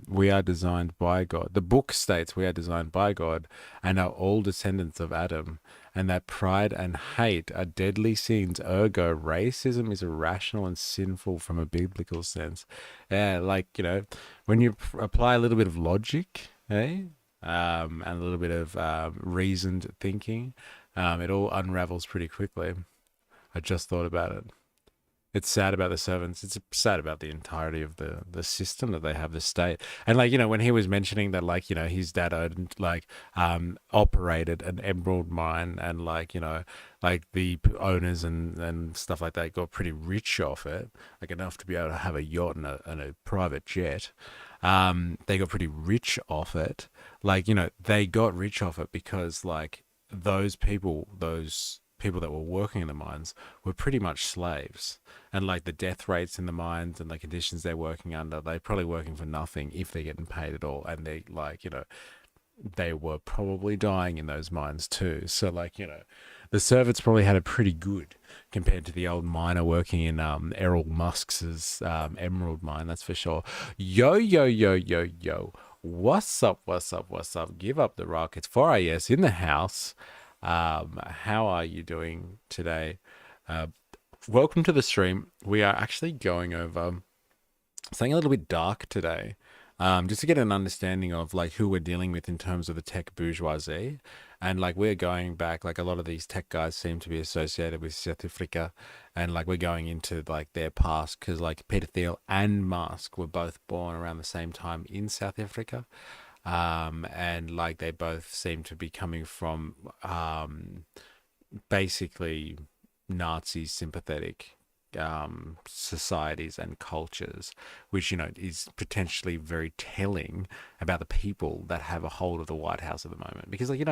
we are designed by God. The book states we are designed by God and are all descendants of Adam, and that pride and hate are deadly sins. Ergo, racism is irrational and sinful from a biblical sense. Yeah, when you apply a little bit of logic, and a little bit of reasoned thinking, it all unravels pretty quickly. I just thought about it. It's sad about the servants. It's sad about the entirety of the system that they have, the state. And like, when he was mentioning that, like, his dad owned, like, operated an emerald mine, and like, like the owners and stuff like that got pretty rich off it, like enough to be able to have a yacht and a private jet. They got pretty rich off it. Like, they got rich off it because, like, those people that were working in the mines were pretty much slaves, and like the death rates in the mines and the conditions they're working under, they're probably working for nothing if they're getting paid at all. And they, like, they were probably dying in those mines too. So like, the servants probably had it pretty good compared to the old miner working in Errol Musk's emerald mine, that's for sure. Yo, what's up? Give up the rock. It's 4AS in the house. How are you doing today? Welcome to the stream. We are actually going over something a little bit dark today, just to get an understanding of like who we're dealing with in terms of the tech bourgeoisie. And like, we're going back, like a lot of these tech guys seem to be associated with South Africa, and like we're going into like their past, because like Peter Thiel and Musk were both born around the same time in South Africa. And like they both seem to be coming from basically Nazi sympathetic societies and cultures, which is potentially very telling about the people that have a hold of the White House at the moment. Because like you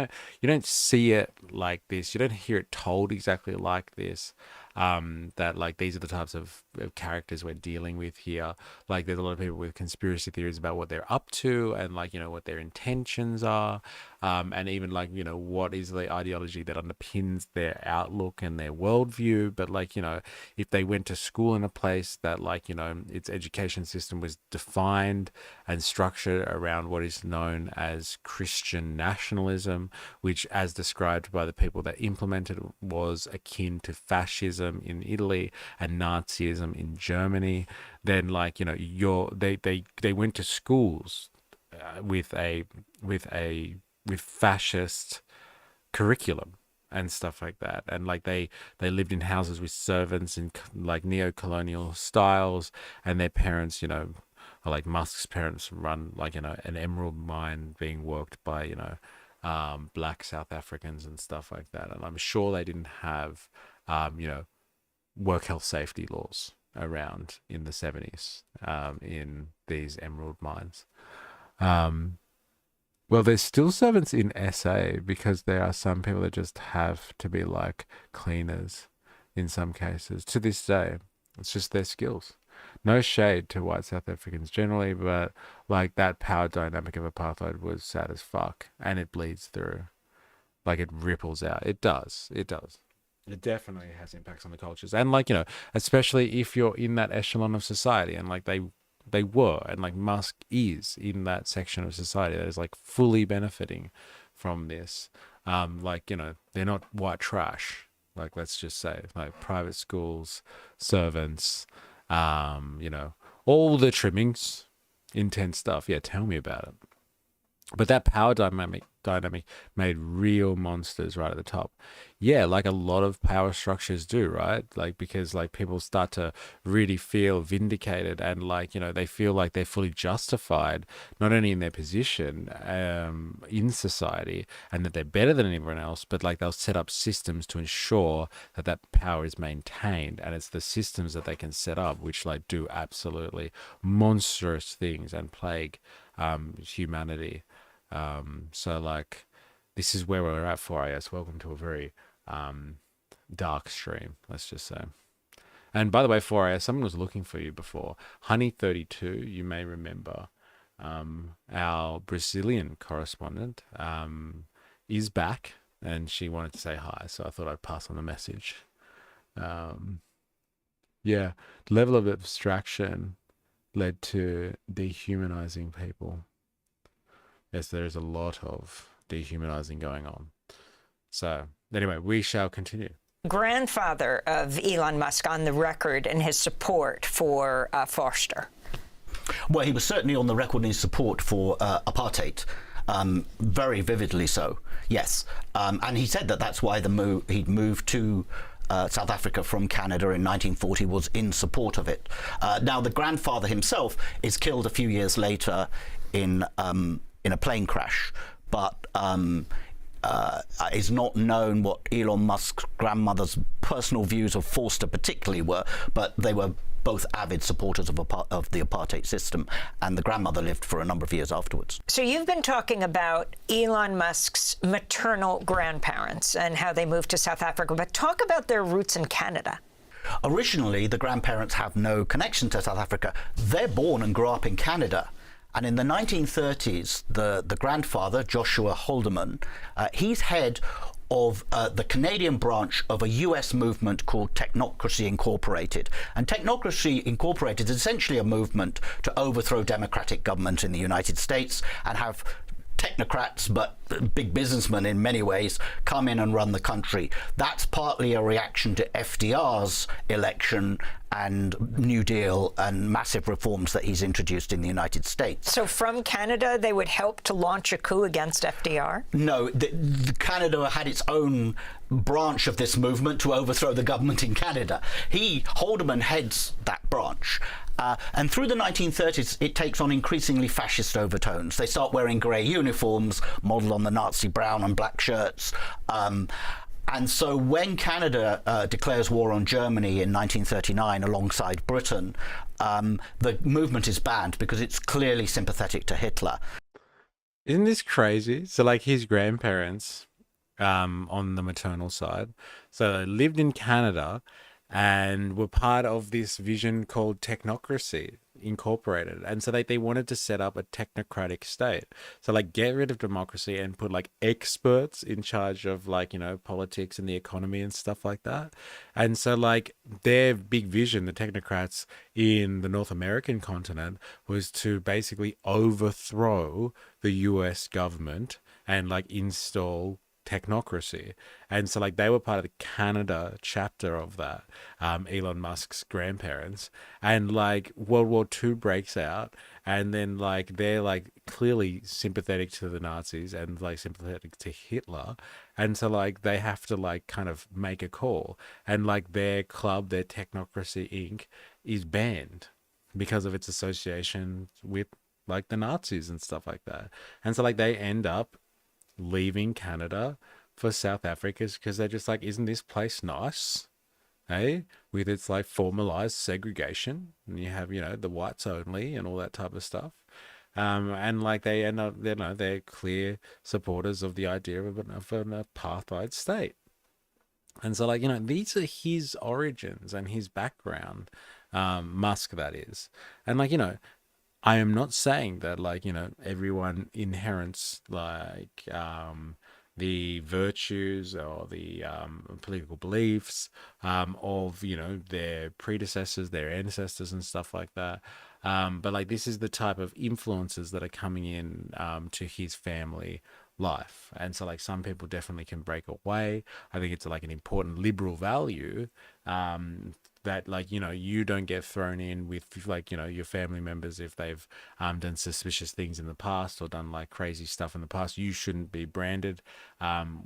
don't see it like this, you don't hear it told exactly like this. That like these are the types of characters we're dealing with here. Like there's a lot of people with conspiracy theories about what they're up to, and like what their intentions are, and even like what is the ideology that underpins their outlook and their worldview. But like if they went to school in a place that like its education system was defined and structured around what is known as Christian nationalism, which as described by the people that implemented it was akin to fascism in Italy and Nazism in Germany, then like they went to schools with fascist curriculum and stuff like that, and like they lived in houses with servants in like neo-colonial styles, and their parents like Musk's parents run like an emerald mine being worked by black South Africans and stuff like that. And I'm sure they didn't have work health safety laws around in the 70s in these emerald mines. Well, there's still servants in SA, because there are some people that just have to be like cleaners in some cases to this day. It's just their skills. No shade to white South Africans generally, but like that power dynamic of apartheid was sad as fuck, and it bleeds through. Like it ripples out. It does. It definitely has impacts on the cultures. And like, especially if you're in that echelon of society, and like they were, and like Musk is in that section of society that is like fully benefiting from this. Like, they're not white trash. Like, let's just say like private schools, servants, all the trimmings, intense stuff. Yeah. Tell me about it. But that power dynamic made real monsters right at the top. Yeah, like a lot of power structures do, right? Like, because like people start to really feel vindicated, and like, they feel like they're fully justified, not only in their position in society, and that they're better than anyone else, but like they'll set up systems to ensure that that power is maintained. And it's the systems that they can set up which like do absolutely monstrous things and plague humanity. So like, this is where we're at for AS. Welcome to a very dark stream, let's just say. And by the way, 4AS, someone was looking for you before. Honey32, you may remember, our Brazilian correspondent is back, and she wanted to say hi, so I thought I'd pass on the message. Yeah, the level of abstraction led to dehumanizing people. Yes, there is a lot of dehumanizing going on. So anyway, we shall continue. Grandfather of Elon Musk on the record in his support for Forster. Well, he was certainly on the record in his support for apartheid, very vividly so, yes. And he said that that's why he'd moved to South Africa from Canada in 1940 was in support of it. Now, the grandfather himself is killed a few years later in a plane crash, but is not known what Elon Musk's grandmother's personal views of Forster particularly were, but they were both avid supporters of the apartheid system, and the grandmother lived for a number of years afterwards. So you've been talking about Elon Musk's maternal grandparents and how they moved to South Africa, but talk about their roots in Canada. Originally, the grandparents have no connection to South Africa. They're born and grew up in Canada. And in the 1930s, the grandfather, Joshua Haldeman, he's head of the Canadian branch of a US movement called Technocracy Incorporated. And Technocracy Incorporated is essentially a movement to overthrow democratic government in the United States and have technocrats, but big businessmen in many ways, come in and run the country. That's partly a reaction to FDR's election and New Deal and massive reforms that he's introduced in the United States. So from Canada, they would help to launch a coup against FDR? No, Canada had its own branch of this movement to overthrow the government in Canada. Haldeman heads that branch. And through the 1930s, it takes on increasingly fascist overtones. They start wearing grey uniforms, modelled on the Nazi brown and black shirts. And so when Canada declares war on Germany in 1939 alongside Britain, the movement is banned because it's clearly sympathetic to Hitler. Isn't this crazy? So like his grandparents on the maternal side, so they lived in Canada and were part of this vision called Technocracy Incorporated. And so they wanted to set up a technocratic state. So like get rid of democracy and put like experts in charge of like, you know, politics and the economy and stuff like that. And so like their big vision, the technocrats in the North American continent, was to basically overthrow the US government and like install technocracy. And so like they were part of the Canada chapter of that, Elon Musk's grandparents, and like World War II breaks out, and then like they're like clearly sympathetic to the Nazis and like sympathetic to Hitler, and so like they have to like kind of make a call, and like their club, their Technocracy Inc., is banned because of its association with like the Nazis and stuff like that. And so like they end up leaving Canada for South Africa because they're just like, isn't this place nice? Hey, with its like formalized segregation, and you have, you know, the whites only and all that type of stuff. And like they end up, you know, they're clear supporters of the idea of an apartheid state. And so like, you know, these are his origins and his background, Musk, that is. And like, you know, I am not saying that like, you know, everyone inherits like the virtues or the political beliefs of, you know, their predecessors, their ancestors and stuff like that. But like this is the type of influences that are coming in to his family life. And so like some people definitely can break away. I think it's like an important liberal value that like, you know, you don't get thrown in with like, you know, your family members if they've done suspicious things in the past or done like crazy stuff in the past. You shouldn't be branded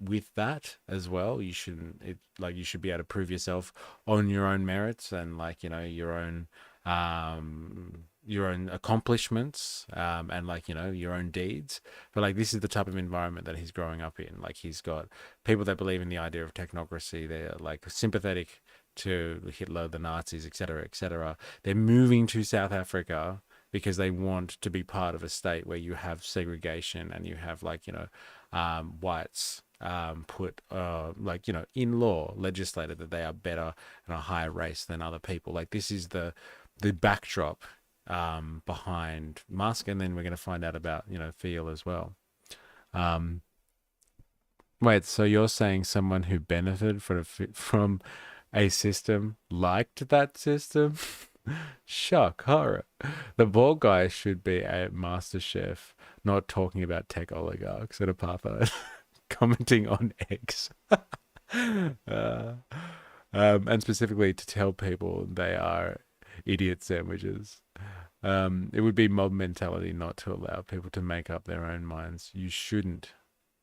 with that as well. You shouldn't, you should be able to prove yourself on your own merits and like, you know, your own accomplishments and like, you know, your own deeds. But like this is the type of environment that he's growing up in. Like he's got people that believe in the idea of technocracy. They're like sympathetic to Hitler, the Nazis, etc., etc. They're moving to South Africa because they want to be part of a state where you have segregation and you have like, you know, whites put like, you know, in law legislated that they are better and a higher race than other people. Like this is the backdrop behind Musk, and then we're going to find out about, you know, Thiel as well. Wait, so you're saying someone who benefited from a system liked that system? Shock, horror. The bald guy should be a master chef, not talking about tech oligarchs and apartheid, commenting on eggs. And specifically to tell people they are idiot sandwiches. It would be mob mentality not to allow people to make up their own minds. You shouldn't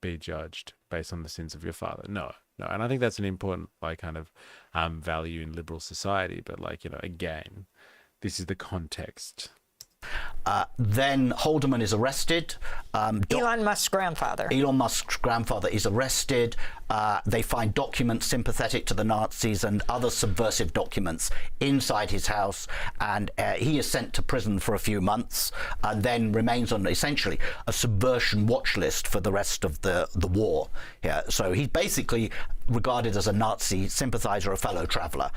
be judged based on the sins of your father. No, No, and I think that's an important like kind of value in liberal society. But like, again, this is the context. Then Haldeman is arrested. Elon Musk's grandfather. Elon Musk's grandfather is arrested. They find documents sympathetic to the Nazis and other subversive documents inside his house, and he is sent to prison for a few months and then remains on essentially a subversion watch list for the rest of the war. Yeah, so he's basically regarded as a Nazi sympathizer, a fellow traveler.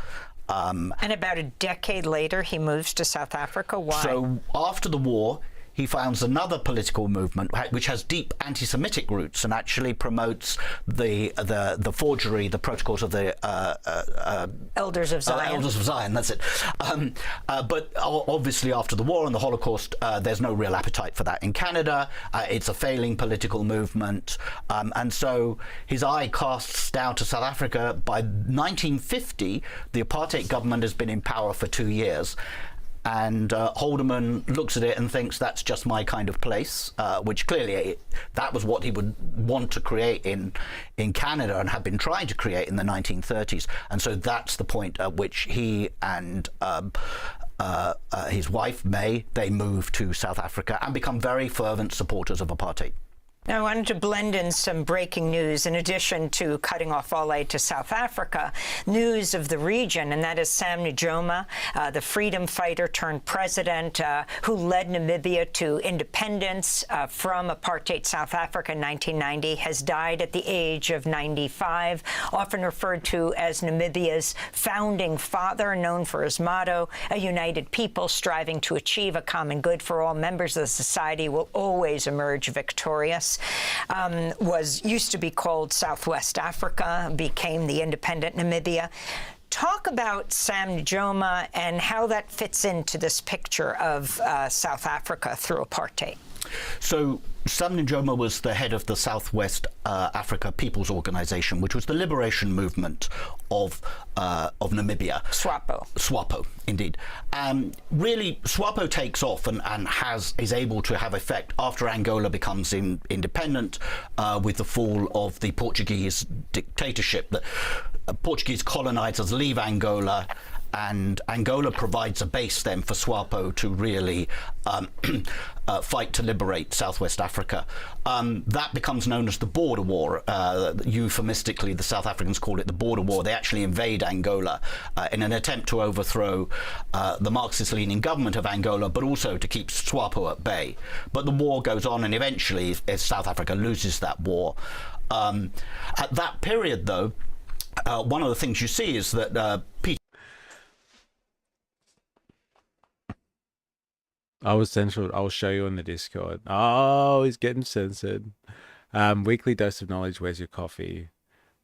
And about a decade later, he moves to South Africa. Why? So after the war, he founds another political movement which has deep anti-Semitic roots and actually promotes the forgery, the protocols of the Elders of Zion. Elders of Zion, that's it. But obviously after the war and the Holocaust, there's no real appetite for that in Canada. It's a failing political movement. And so his eye casts down to South Africa. By 1950, the apartheid government has been in power for 2 years. And Haldeman looks at it and thinks that's just my kind of place, which clearly that was what he would want to create in Canada and had been trying to create in the 1930s. And so that's the point at which he and his wife, May, they move to South Africa and become very fervent supporters of apartheid. Now, I wanted to blend in some breaking news in addition to cutting off all aid to South Africa, news of the region, and that is Sam Nujoma, the freedom fighter turned president who led Namibia to independence from apartheid South Africa in 1990, has died at the age of 95, often referred to as Namibia's founding father, known for his motto, a united people striving to achieve a common good for all members of the society will always emerge victorious. Used to be called Southwest Africa, became the independent Namibia. Talk about Sam Nujoma and how that fits into this picture of South Africa through apartheid. So Sam Nujoma was the head of the Southwest Africa People's Organization, which was the liberation movement of Namibia. SWAPO, indeed. Really, SWAPO takes off and is able to have effect after Angola becomes independent with the fall of the Portuguese dictatorship. The Portuguese colonizers leave Angola, and Angola provides a base then for SWAPO to really fight to liberate Southwest Africa. That becomes known as the Border War. Euphemistically, the South Africans call it the Border War. They actually invade Angola in an attempt to overthrow the Marxist-leaning government of Angola, but also to keep SWAPO at bay. But the war goes on, and eventually South Africa loses that war. At that period, though, one of the things you see is that I was censored. I will show you on the Discord. Oh, he's getting censored. Weekly dose of knowledge. Where's your coffee?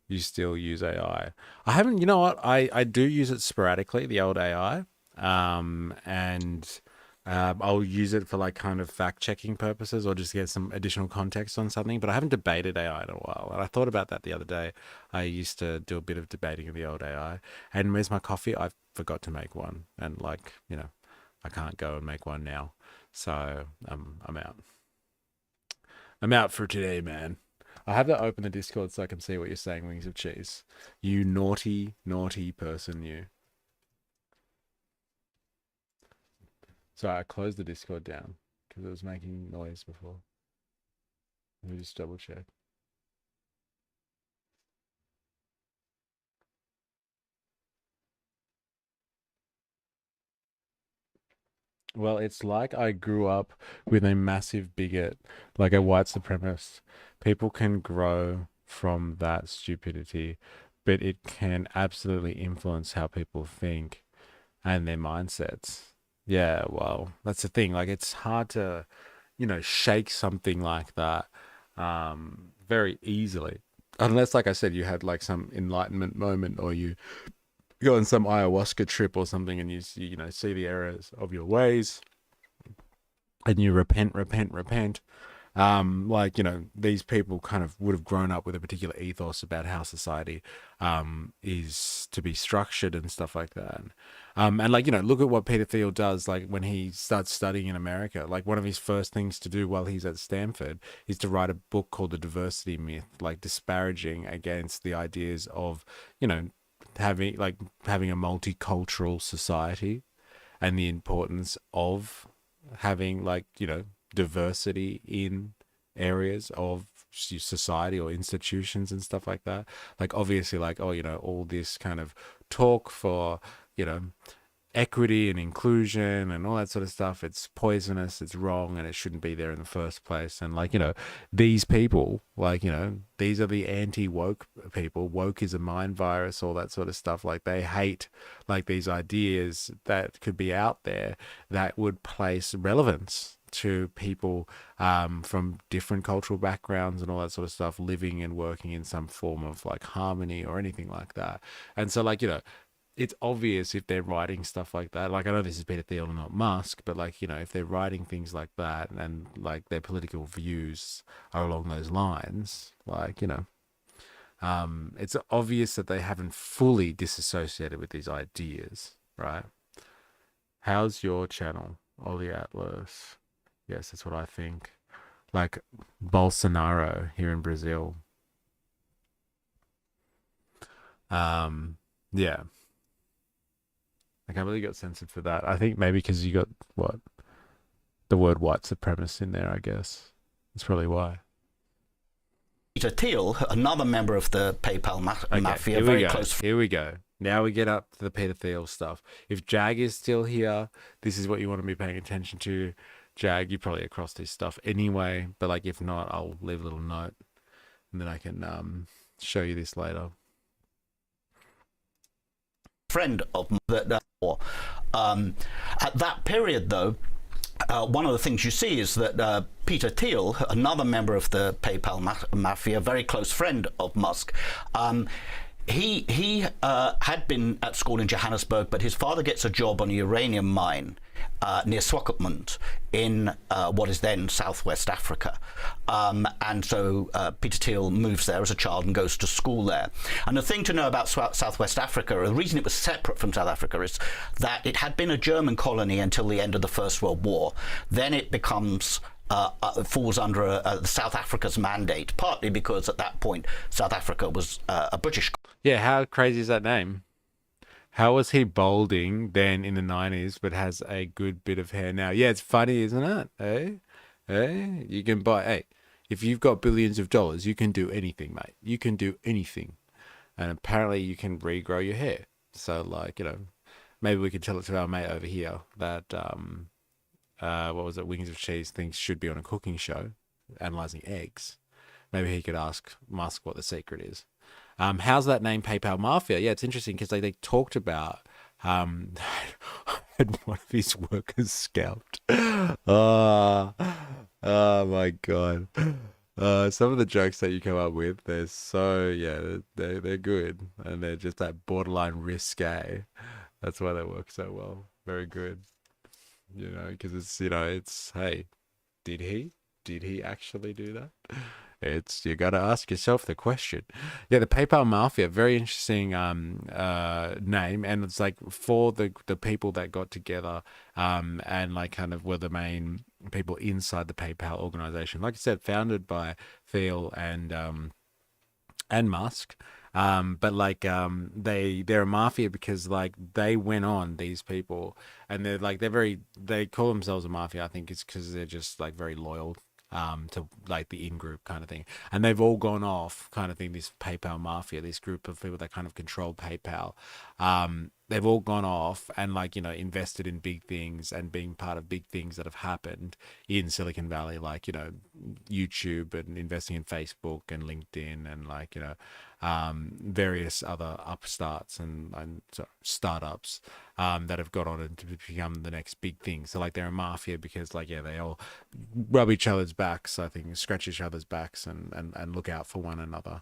You still use AI? I haven't. You know what? I do use it sporadically. The old AI. I'll use it for like kind of fact checking purposes or just get some additional context on something. But I haven't debated AI in a while. And I thought about that the other day. I used to do a bit of debating of the old AI. And where's my coffee? I forgot to make one. And like, I can't go and make one now. So I'm out. I'm out for today, man. I have to open the Discord so I can see what you're saying, Wings of Cheese. You naughty, naughty person, you. Sorry, I closed the Discord down because it was making noise before. Let me just double check. Well, it's like I grew up with a massive bigot, like a white supremacist. People can grow from that stupidity, but it can absolutely influence how people think and their mindsets. Yeah, well, that's the thing. Like, it's hard to, shake something like that very easily. Unless, like I said, you had like some enlightenment moment or you go on some ayahuasca trip or something and you see the errors of your ways and you repent. Like, these people kind of would have grown up with a particular ethos about how society is to be structured and stuff like that. And like, look at what Peter Thiel does, like when he starts studying in America. Like one of his first things to do while he's at Stanford is to write a book called The Diversity Myth, like disparaging against the ideas of, having a multicultural society and the importance of having diversity in areas of society or institutions and stuff like that. Like obviously all this kind of talk for equity and inclusion and all that sort of stuff, it's poisonous, it's wrong, and it shouldn't be there in the first place. And these people, these are the anti-woke people. Woke is a mind virus, all that sort of stuff. Like they hate these ideas that could be out there that would place relevance to people from different cultural backgrounds and all that sort of stuff, living and working in some form of harmony or anything like that. And so it's obvious if they're writing stuff like that. Like I know this is Peter Thiel and not Musk, but if they're writing things like that and their political views are along those lines, it's obvious that they haven't fully disassociated with these ideas, right? How's your channel, Ollie Atlas? Yes, that's what I think. Like Bolsonaro here in Brazil. Yeah. I can't believe you got censored for that. I think maybe because you got the word white supremacist in there, I guess. That's probably why. Peter Thiel, another member of the PayPal Mafia, very close. Here we go. Now we get up to the Peter Thiel stuff. If Jag is still here, this is what you want to be paying attention to. Jag, you're probably across this stuff anyway, but if not, I'll leave a little note and then I can show you this later. Friend of that at that period, though, one of the things you see is that Peter Thiel, another member of the PayPal Mafia, very close friend of Musk, he had been at school in Johannesburg, but his father gets a job on a uranium mine near Swakopmund in what is then Southwest Africa. And so Peter Thiel moves there as a child and goes to school there. And the thing to know about Southwest Africa, or the reason it was separate from South Africa, is that it had been a German colony until the end of the First World War. Then it becomes falls under South Africa's mandate, partly because at that point South Africa was a British. Yeah, how crazy is that name? How was he balding then in the 90s, but has a good bit of hair now? Yeah, it's funny, isn't it? Hey, you can buy. Hey, if you've got billions of dollars, you can do anything, mate. You can do anything, and apparently you can regrow your hair. So, maybe we could tell it to our mate over here that what was it? Wings of Cheese thinks should be on a cooking show, analyzing eggs. Maybe he could ask Musk what the secret is. How's that name PayPal Mafia? Yeah, it's interesting because they talked about had one of his workers scalped. Oh my God. Some of the jokes that you come up with, they're they're good, and they're just that borderline risque. That's why they work so well. Very good. Because it's hey, did he actually do that? You got to ask yourself the question. Yeah, the PayPal Mafia, very interesting name, and it's for the people that got together and kind of were the main people inside the PayPal organization. Like I said, founded by Thiel and Musk. But they're a mafia because they went on, these people, and they call themselves a mafia. I think it's because they're just very loyal to the in-group kind of thing, and they've all gone off kind of thing, this PayPal Mafia, this group of people that kind of control PayPal. They've all gone off and invested in big things and being part of big things that have happened in Silicon Valley, YouTube, and investing in Facebook and LinkedIn and various other upstarts and startups that have got on to become the next big thing. So they're a mafia because they all rub each other's backs, I think, scratch each other's backs and look out for one another.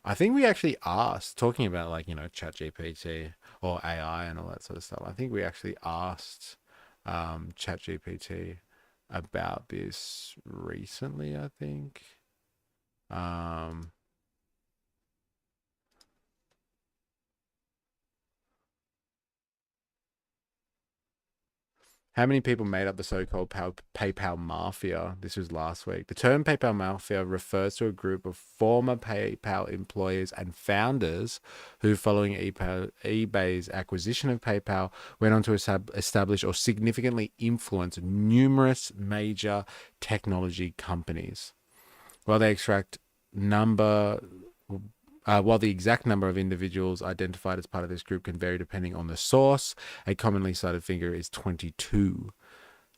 I think we actually asked, talking about ChatGPT or AI and all that sort of stuff. I think we actually asked ChatGPT about this recently, I think. How many people made up the so-called PayPal Mafia? This was last week. The term PayPal Mafia refers to a group of former PayPal employees and founders who, following eBay's acquisition of PayPal, went on to establish or significantly influence numerous major technology companies. While the exact number of individuals identified as part of this group can vary depending on the source, a commonly cited figure is 22.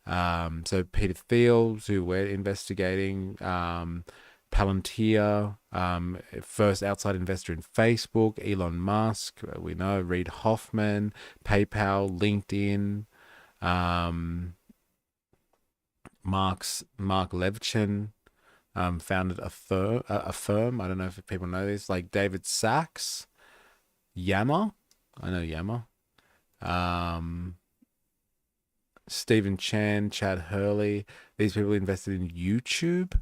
So Peter Thiel, who we're investigating, Palantir, first outside investor in Facebook, Elon Musk, we know, Reid Hoffman, PayPal, LinkedIn, Mark Levchin, founded a firm. I don't know if people know this, like David Sachs, Yammer. I know Yammer. Stephen Chan, Chad Hurley. These people invested in YouTube,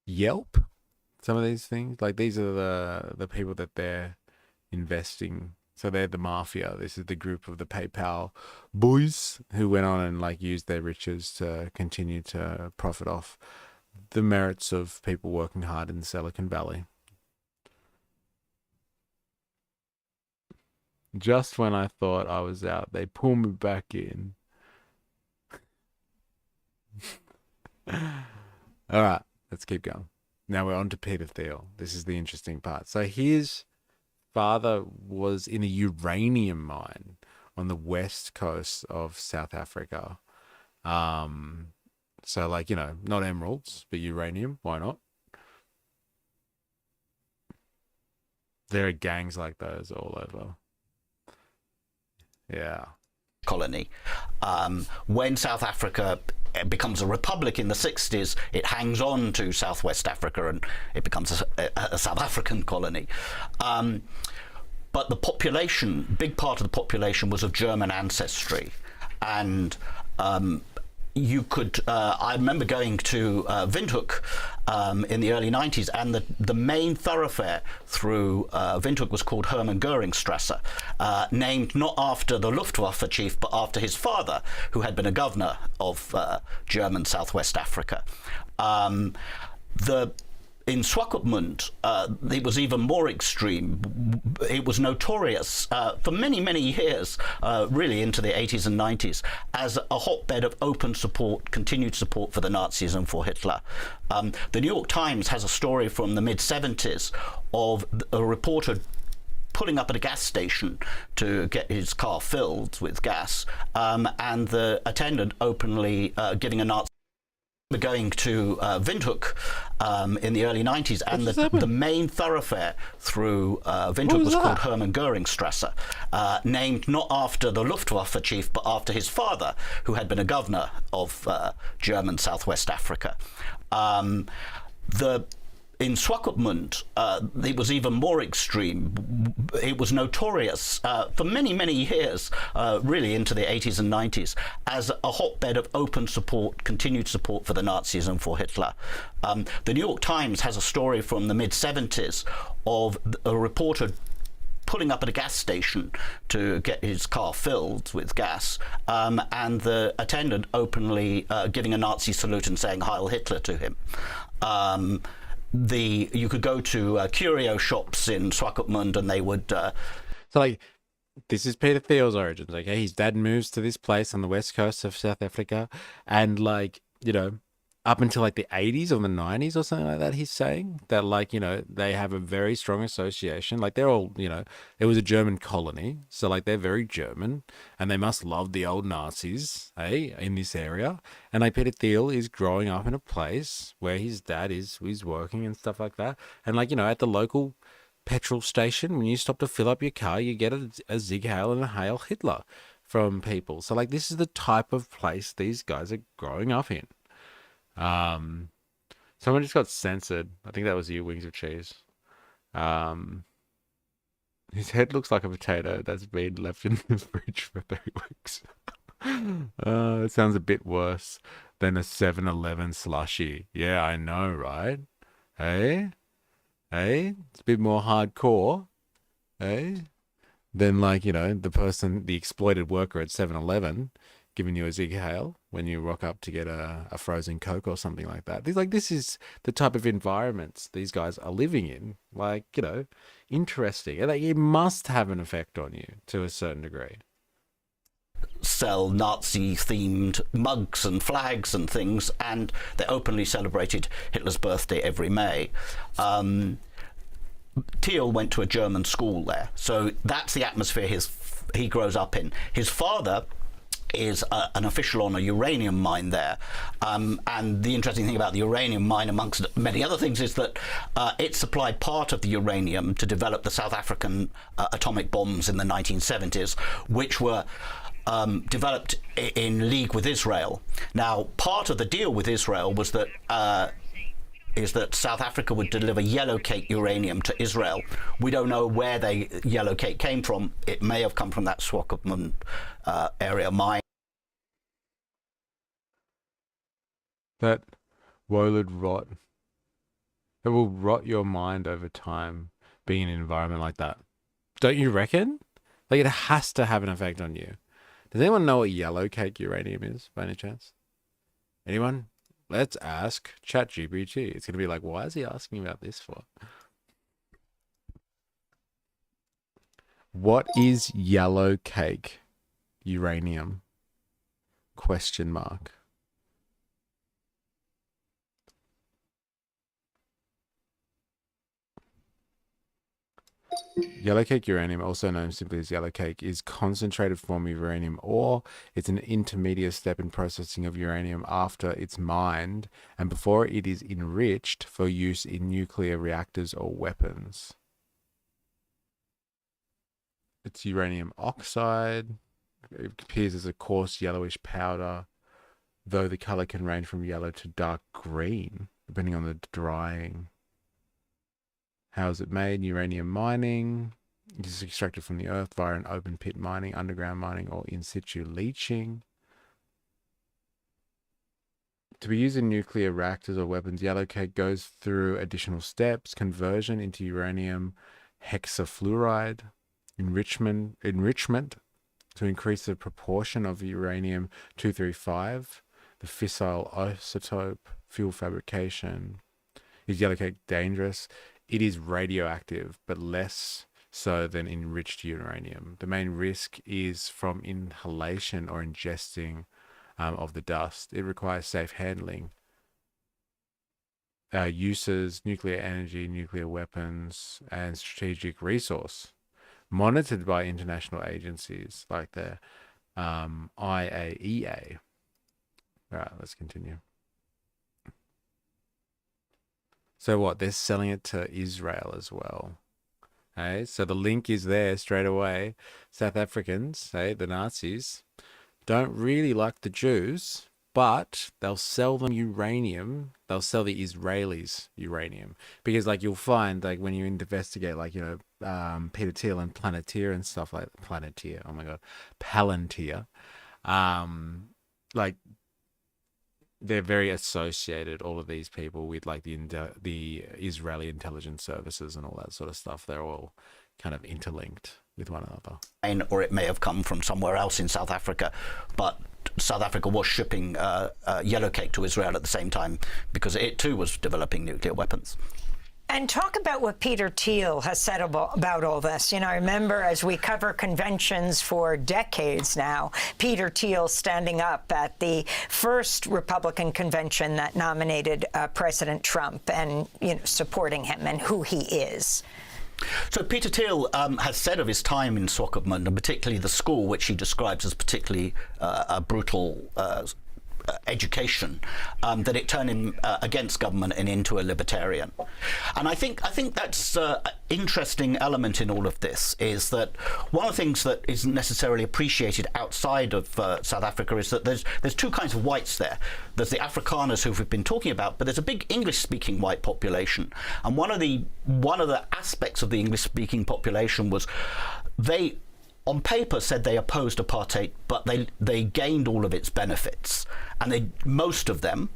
Yelp. Some of these things, like these are the people that they're investing. So they're the mafia. This is the group of the PayPal boys who went on and like used their riches to continue to profit off the merits of people working hard in Silicon Valley. Just when I thought I was out, they pull me back in. All right, let's keep going. Now we're on to Peter Thiel. This is the interesting part. So his father was in a uranium mine on the west coast of South Africa. So like, not emeralds, but uranium. Why not? There are gangs like those all over. Yeah. Colony. When South Africa becomes a republic in the 60s, it hangs on to Southwest Africa and it becomes a South African colony. But the population, big part of the population was of German ancestry. And you could, I remember going to Windhoek in the early 90s, and the main thoroughfare through Windhoek was called Hermann Goeringstrasse, named not after the Luftwaffe chief, but after his father, who had been a governor of German Southwest Africa. In Swakopmund, it was even more extreme. It was notorious for many, many years, really into the 80s and 90s, as a hotbed of open support, continued support for the Nazis and for Hitler. The New York Times has a story from the mid-70s of a reporter pulling up at a gas station to get his car filled with gas, and the attendant openly giving a Nazi. Going to Windhoek in the early 90s, and the main thoroughfare through Windhoek was called Hermann Goeringstrasse, named not after the Luftwaffe chief, but after his father, who had been a governor of German Southwest Africa. In Swakopmund, it was even more extreme. It was notorious for many, many years, really into the 80s and 90s, as a hotbed of open support, continued support for the Nazis and for Hitler. The New York Times has a story from the mid-70s of a reporter pulling up at a gas station to get his car filled with gas, and the attendant openly giving a Nazi salute and saying Heil Hitler to him. You could go to curio shops in Swakopmund and they would... So, like, this is Peter Thiel's origins, okay? His dad moves to this place on the west coast of South Africa, and, like, up until, like, the 80s or the 90s or something like that, he's saying that, like, they have a very strong association. Like, they're all, it was a German colony, so, like, they're very German, and they must love the old Nazis, in this area. And, like, Peter Thiel is growing up in a place where his dad is working and stuff like that. And, like, at the local petrol station, when you stop to fill up your car, you get a Zig Heil and a Heil Hitler from people. So, like, this is the type of place these guys are growing up in. Someone just got censored. I think that was you, Wings of Cheese. His head looks like a potato that's been left in the fridge for 3 weeks. It sounds a bit worse than a 7-Eleven slushie. Yeah, I know, right? Hey? Hey? It's a bit more hardcore. Hey? Than, like, the exploited worker at 7-Eleven giving you a Zig Hail when you rock up to get a frozen Coke or something like that. This is the type of environments these guys are living in. Like, interesting. And it must have an effect on you to a certain degree. Sell Nazi-themed mugs and flags and things, and they openly celebrated Hitler's birthday every May. Thiel went to a German school there, so that's the atmosphere he grows up in. His father is an official on a uranium mine there, and the interesting thing about the uranium mine, amongst many other things, is that it supplied part of the uranium to develop the South African atomic bombs in the 1970s, which were developed in league with Israel. Now, part of the deal with Israel was that South Africa would deliver yellow cake uranium to Israel. We don't know where the yellow cake came from. It may have come from that Swakopmund area mine. That wooled rot. It will rot your mind over time, being in an environment like that. Don't you reckon? Like, it has to have an effect on you. Does anyone know what yellow cake uranium is, by any chance? Anyone? Let's ask ChatGPT. It's going to be like, why is he asking about this for? What is yellow cake uranium? Question mark. Yellow cake uranium, also known simply as yellow cake, is concentrated form of uranium ore. It's an intermediate step in processing of uranium after it's mined and before it is enriched for use in nuclear reactors or weapons. It's uranium oxide. It appears as a coarse yellowish powder, though the color can range from yellow to dark green, depending on the drying. How is it made? Uranium mining. It is extracted from the earth via an open pit mining, underground mining, or in situ leaching. To be used in nuclear reactors or weapons, yellow cake goes through additional steps: conversion into uranium hexafluoride, enrichment to increase the proportion of uranium-235, the fissile isotope, fuel fabrication. Is yellow cake dangerous? It is radioactive, but less so than enriched uranium. The main risk is from inhalation or ingesting of the dust. It requires safe handling. Uses nuclear energy, nuclear weapons, and strategic resource. Monitored by international agencies like the IAEA. All right, let's continue. So what? They're selling it to Israel as well. Hey, so the link is there straight away. South Africans, hey, the Nazis, don't really like the Jews, but they'll sell them uranium. They'll sell the Israelis uranium because, like, you'll find, like, when you investigate, like, Peter Thiel and Planeteer and stuff like Planeteer. Oh my God, Palantir. Like, they're very associated, all of these people, with like the Israeli intelligence services and all that sort of stuff. They're all kind of interlinked with one another. Or it may have come from somewhere else in South Africa, but South Africa was shipping yellow cake to Israel at the same time because it too was developing nuclear weapons. And talk about what Peter Thiel has said about all this. I remember as we cover conventions for decades now, Peter Thiel standing up at the first Republican convention that nominated President Trump and, supporting him and who he is. So Peter Thiel has said of his time in Swakopmund, and particularly the school, which he describes as particularly a brutal education, that it turned him against government and into a libertarian. And I think that's an interesting element in all of this, is that one of the things that isn't necessarily appreciated outside of South Africa is that there's two kinds of whites there. There's the Afrikaners who we've been talking about, but there's a big English-speaking white population. And one of the aspects of the English-speaking population was they on paper said they opposed apartheid, but they gained all of its benefits, and most of them,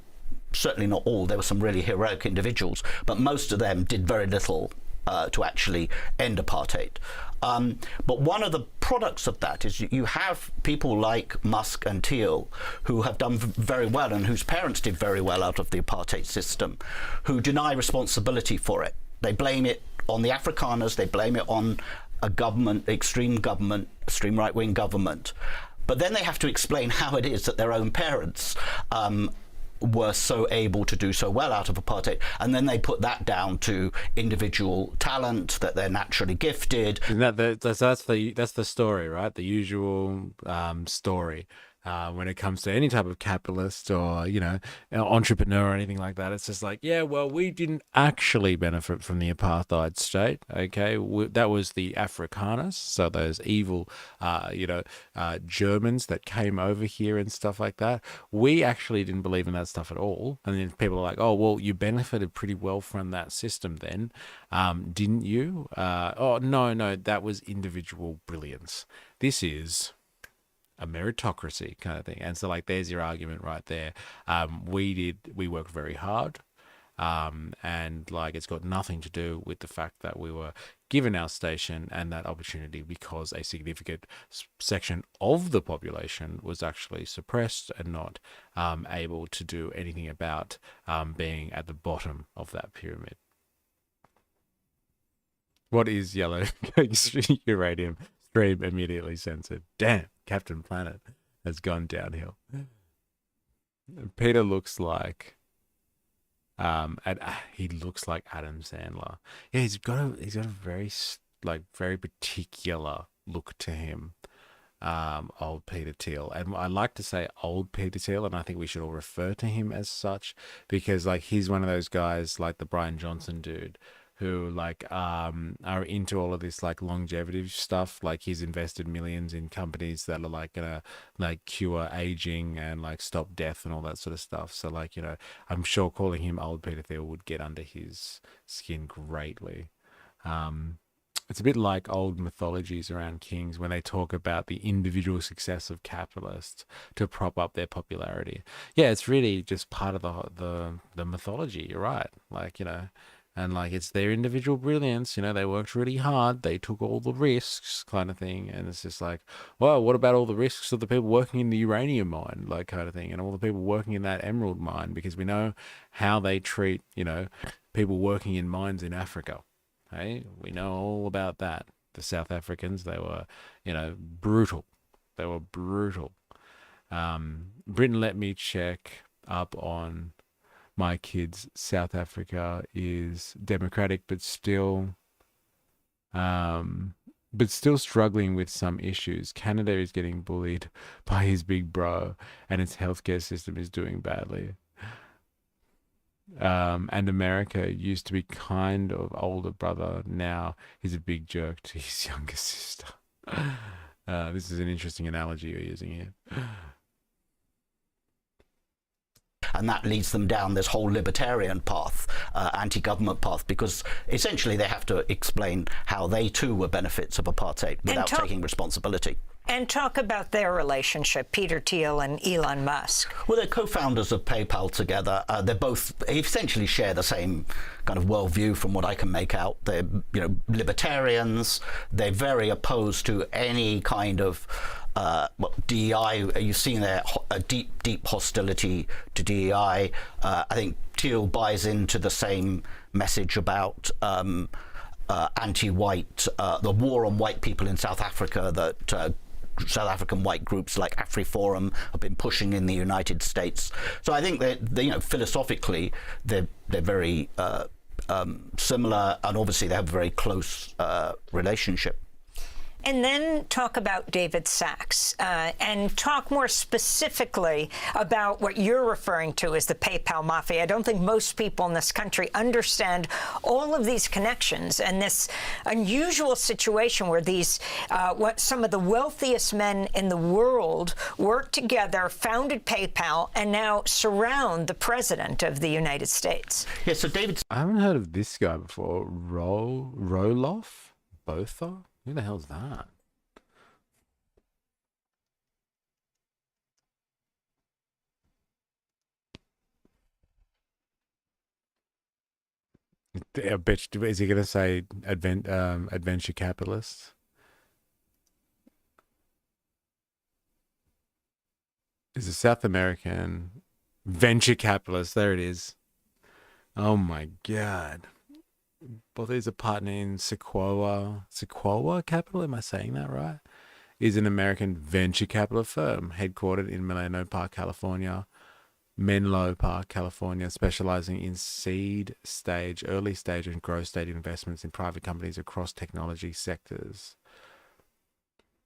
certainly not all, there were some really heroic individuals, but most of them did very little to actually end apartheid. But one of the products of that is you have people like Musk and Thiel who have done very well, and whose parents did very well out of the apartheid system, who deny responsibility for it. They blame it on the Afrikaners, they blame it on a government, extreme right-wing government. But then they have to explain how it is that their own parents were so able to do so well out of apartheid, and then they put that down to individual talent, that they're naturally gifted. And that's the story, right? The usual story. When it comes to any type of capitalist or, entrepreneur or anything like that, it's just like, yeah, well, we didn't actually benefit from the apartheid state, okay? That was the Afrikaners, so those evil, Germans that came over here and stuff like that. We actually didn't believe in that stuff at all. And then people are like, oh, well, you benefited pretty well from that system then, didn't you? Oh, no, that was individual brilliance. This is a meritocracy kind of thing. And so there's your argument right there. We worked very hard. And it's got nothing to do with the fact that we were given our station and that opportunity because a significant section of the population was actually suppressed and not able to do anything about being at the bottom of that pyramid. What is yellow uranium? Stream immediately censored. Damn, Captain Planet has gone downhill. Peter looks like he looks like Adam Sandler. Yeah, he's got a very very particular look to him. Old Peter Thiel, and I like to say old Peter Thiel, and I think we should all refer to him as such because he's one of those guys like the Brian Johnson dude who are into all of this longevity stuff. He's invested millions in companies that are gonna cure aging and stop death and all that sort of stuff. So I'm sure calling him old Peter Thiel would get under his skin greatly. It's a bit like old mythologies around kings when they talk about the individual success of capitalists to prop up their popularity. Yeah, it's really just part of the mythology. You're right. And it's their individual brilliance, they worked really hard, they took all the risks kind of thing. And it's just well, what about all the risks of the people working in the uranium mine, kind of thing, and all the people working in that emerald mine, because we know how they treat, people working in mines in Africa. Hey, we know all about that. The South Africans, they were, brutal. They were brutal. Britain, let me check up on my kids. South Africa is democratic, but still struggling with some issues. Canada is getting bullied by his big bro, and its healthcare system is doing badly. And America used to be kind of older brother. Now he's a big jerk to his younger sister. This is an interesting analogy you're using here. And that leads them down this whole libertarian path, anti-government path, because essentially they have to explain how they too were benefits of apartheid without taking responsibility. And talk about their relationship, Peter Thiel and Elon Musk. Well, they're co-founders of PayPal together. They essentially share the same kind of worldview from what I can make out. They're, libertarians. They're very opposed to any kind of DEI. You've seen their deep hostility to DEI. I think Thiel buys into the same message about anti-white, the war on white people in South Africa that South African white groups like AfriForum have been pushing in the United States. So I think that philosophically they're very similar, and obviously they have a very close relationship. And then talk about David Sachs and talk more specifically about what you're referring to as the PayPal Mafia. I don't think most people in this country understand all of these connections and this unusual situation where these some of the wealthiest men in the world work together, founded PayPal, and now surround the president of the United States. Yeah, so David... I haven't heard of this guy before. Roloff? Botha? Who the hell's that? I bet is he going to say adventure capitalist? Is a South American venture capitalist. There it is. Oh my God. Both these are partnering in Sequoia Capital, am I saying that right? Is an American venture capital firm headquartered in Menlo Park, California, specializing in seed stage, early stage, and growth stage investments in private companies across technology sectors.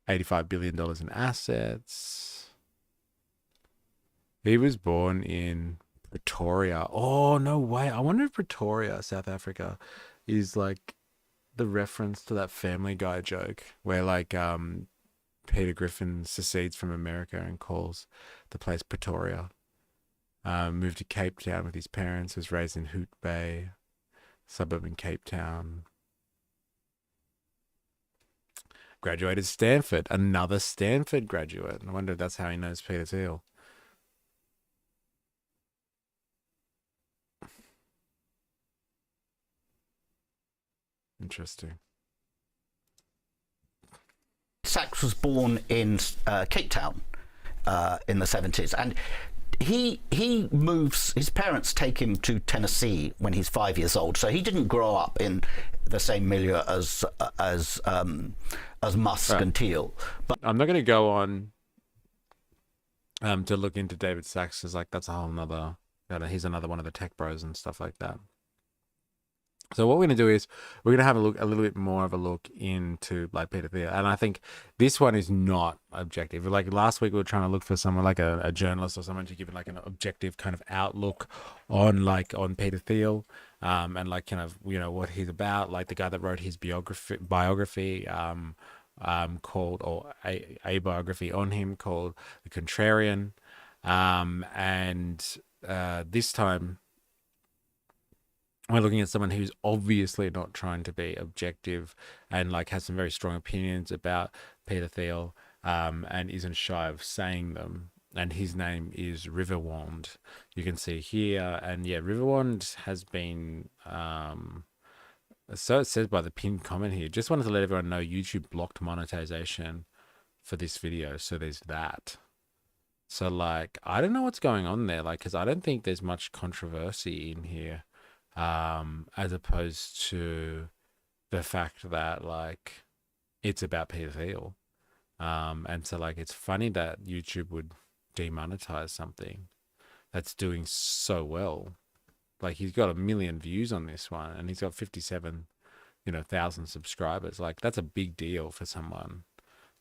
$85 billion in assets. He was born in Pretoria. Oh, no way. I wonder if Pretoria, South Africa, is like the reference to that Family Guy joke where like Peter Griffin secedes from America and calls the place Pretoria. Moved to Cape Town with his parents, was raised in Hoot Bay, suburb in Cape Town. Graduated Stanford, another Stanford graduate. I wonder if that's how he knows Peter Thiel. Interesting. Sachs was born in Cape Town in the 70s, and he moves. His parents take him to Tennessee when he's 5 years old, so he didn't grow up in the same milieu as Musk Right. and Thiel. But I'm not going to go on to look into David Sachs, because like that's a whole nother. He's another one of the tech bros and stuff like that. So what we're going to do is we're going to have a little bit more of a look into like Peter Thiel, and I think this one is not objective. Like last week, we were trying to look for someone like a journalist or someone to give it like an objective kind of outlook on Peter Thiel, and like kind of what he's about, like the guy that wrote his biography, called or a biography on him called The Contrarian, and this time we're looking at someone who's obviously not trying to be objective and like has some very strong opinions about Peter Thiel, and isn't shy of saying them. And his name is Riverwand. You can see here, and yeah, Riverwand has been. So it says by the pinned comment here. Just wanted to let everyone know YouTube blocked monetization for this video, so there's that. So like, I don't know what's going on there, like, because I don't think there's much controversy in here. As opposed to the fact that like it's about Peter Thiel, and so like it's funny that YouTube would demonetize something that's doing so well. Like he's got 1 million views on this one, and he's got 57,000 subscribers. Like that's a big deal for someone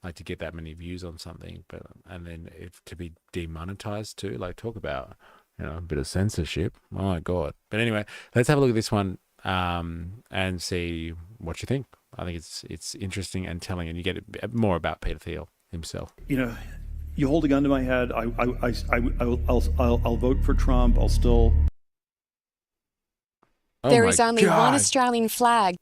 like to get that many views on something, but and then if to be demonetized too, like talk about a bit of censorship. Oh my God. But anyway, let's have a look at this one, and see what you think. I think it's interesting and telling, and you get more about Peter Thiel himself. You hold a gun to my head. I'll vote for Trump. I'll still. Oh There my is only God. one Australian flag.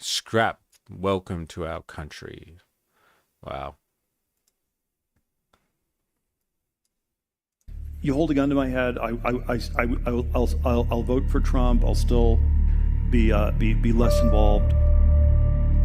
Scrap. Welcome to our country. Wow. You hold a gun to my head. I'll vote for Trump. I'll still be less involved.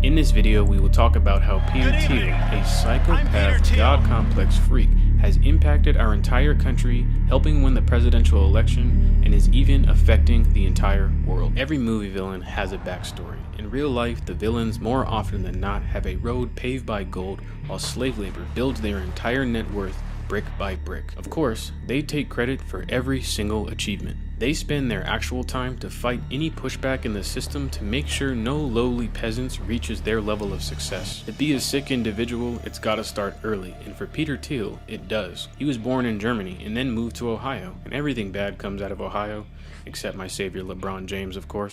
In this video, we will talk about how Peter Thiel, a psychopath, God complex freak, has impacted our entire country, helping win the presidential election, and is even affecting the entire world. Every movie villain has a backstory. In real life, the villains more often than not have a road paved by gold, while slave labor builds their entire net worth brick by brick. Of course, they take credit for every single achievement. They spend their actual time to fight any pushback in the system to make sure no lowly peasants reaches their level of success. To be a sick individual, it's gotta start early, and for Peter Thiel, it does. He was born in Germany and then moved to Ohio, and everything bad comes out of Ohio, except my savior LeBron James, of course.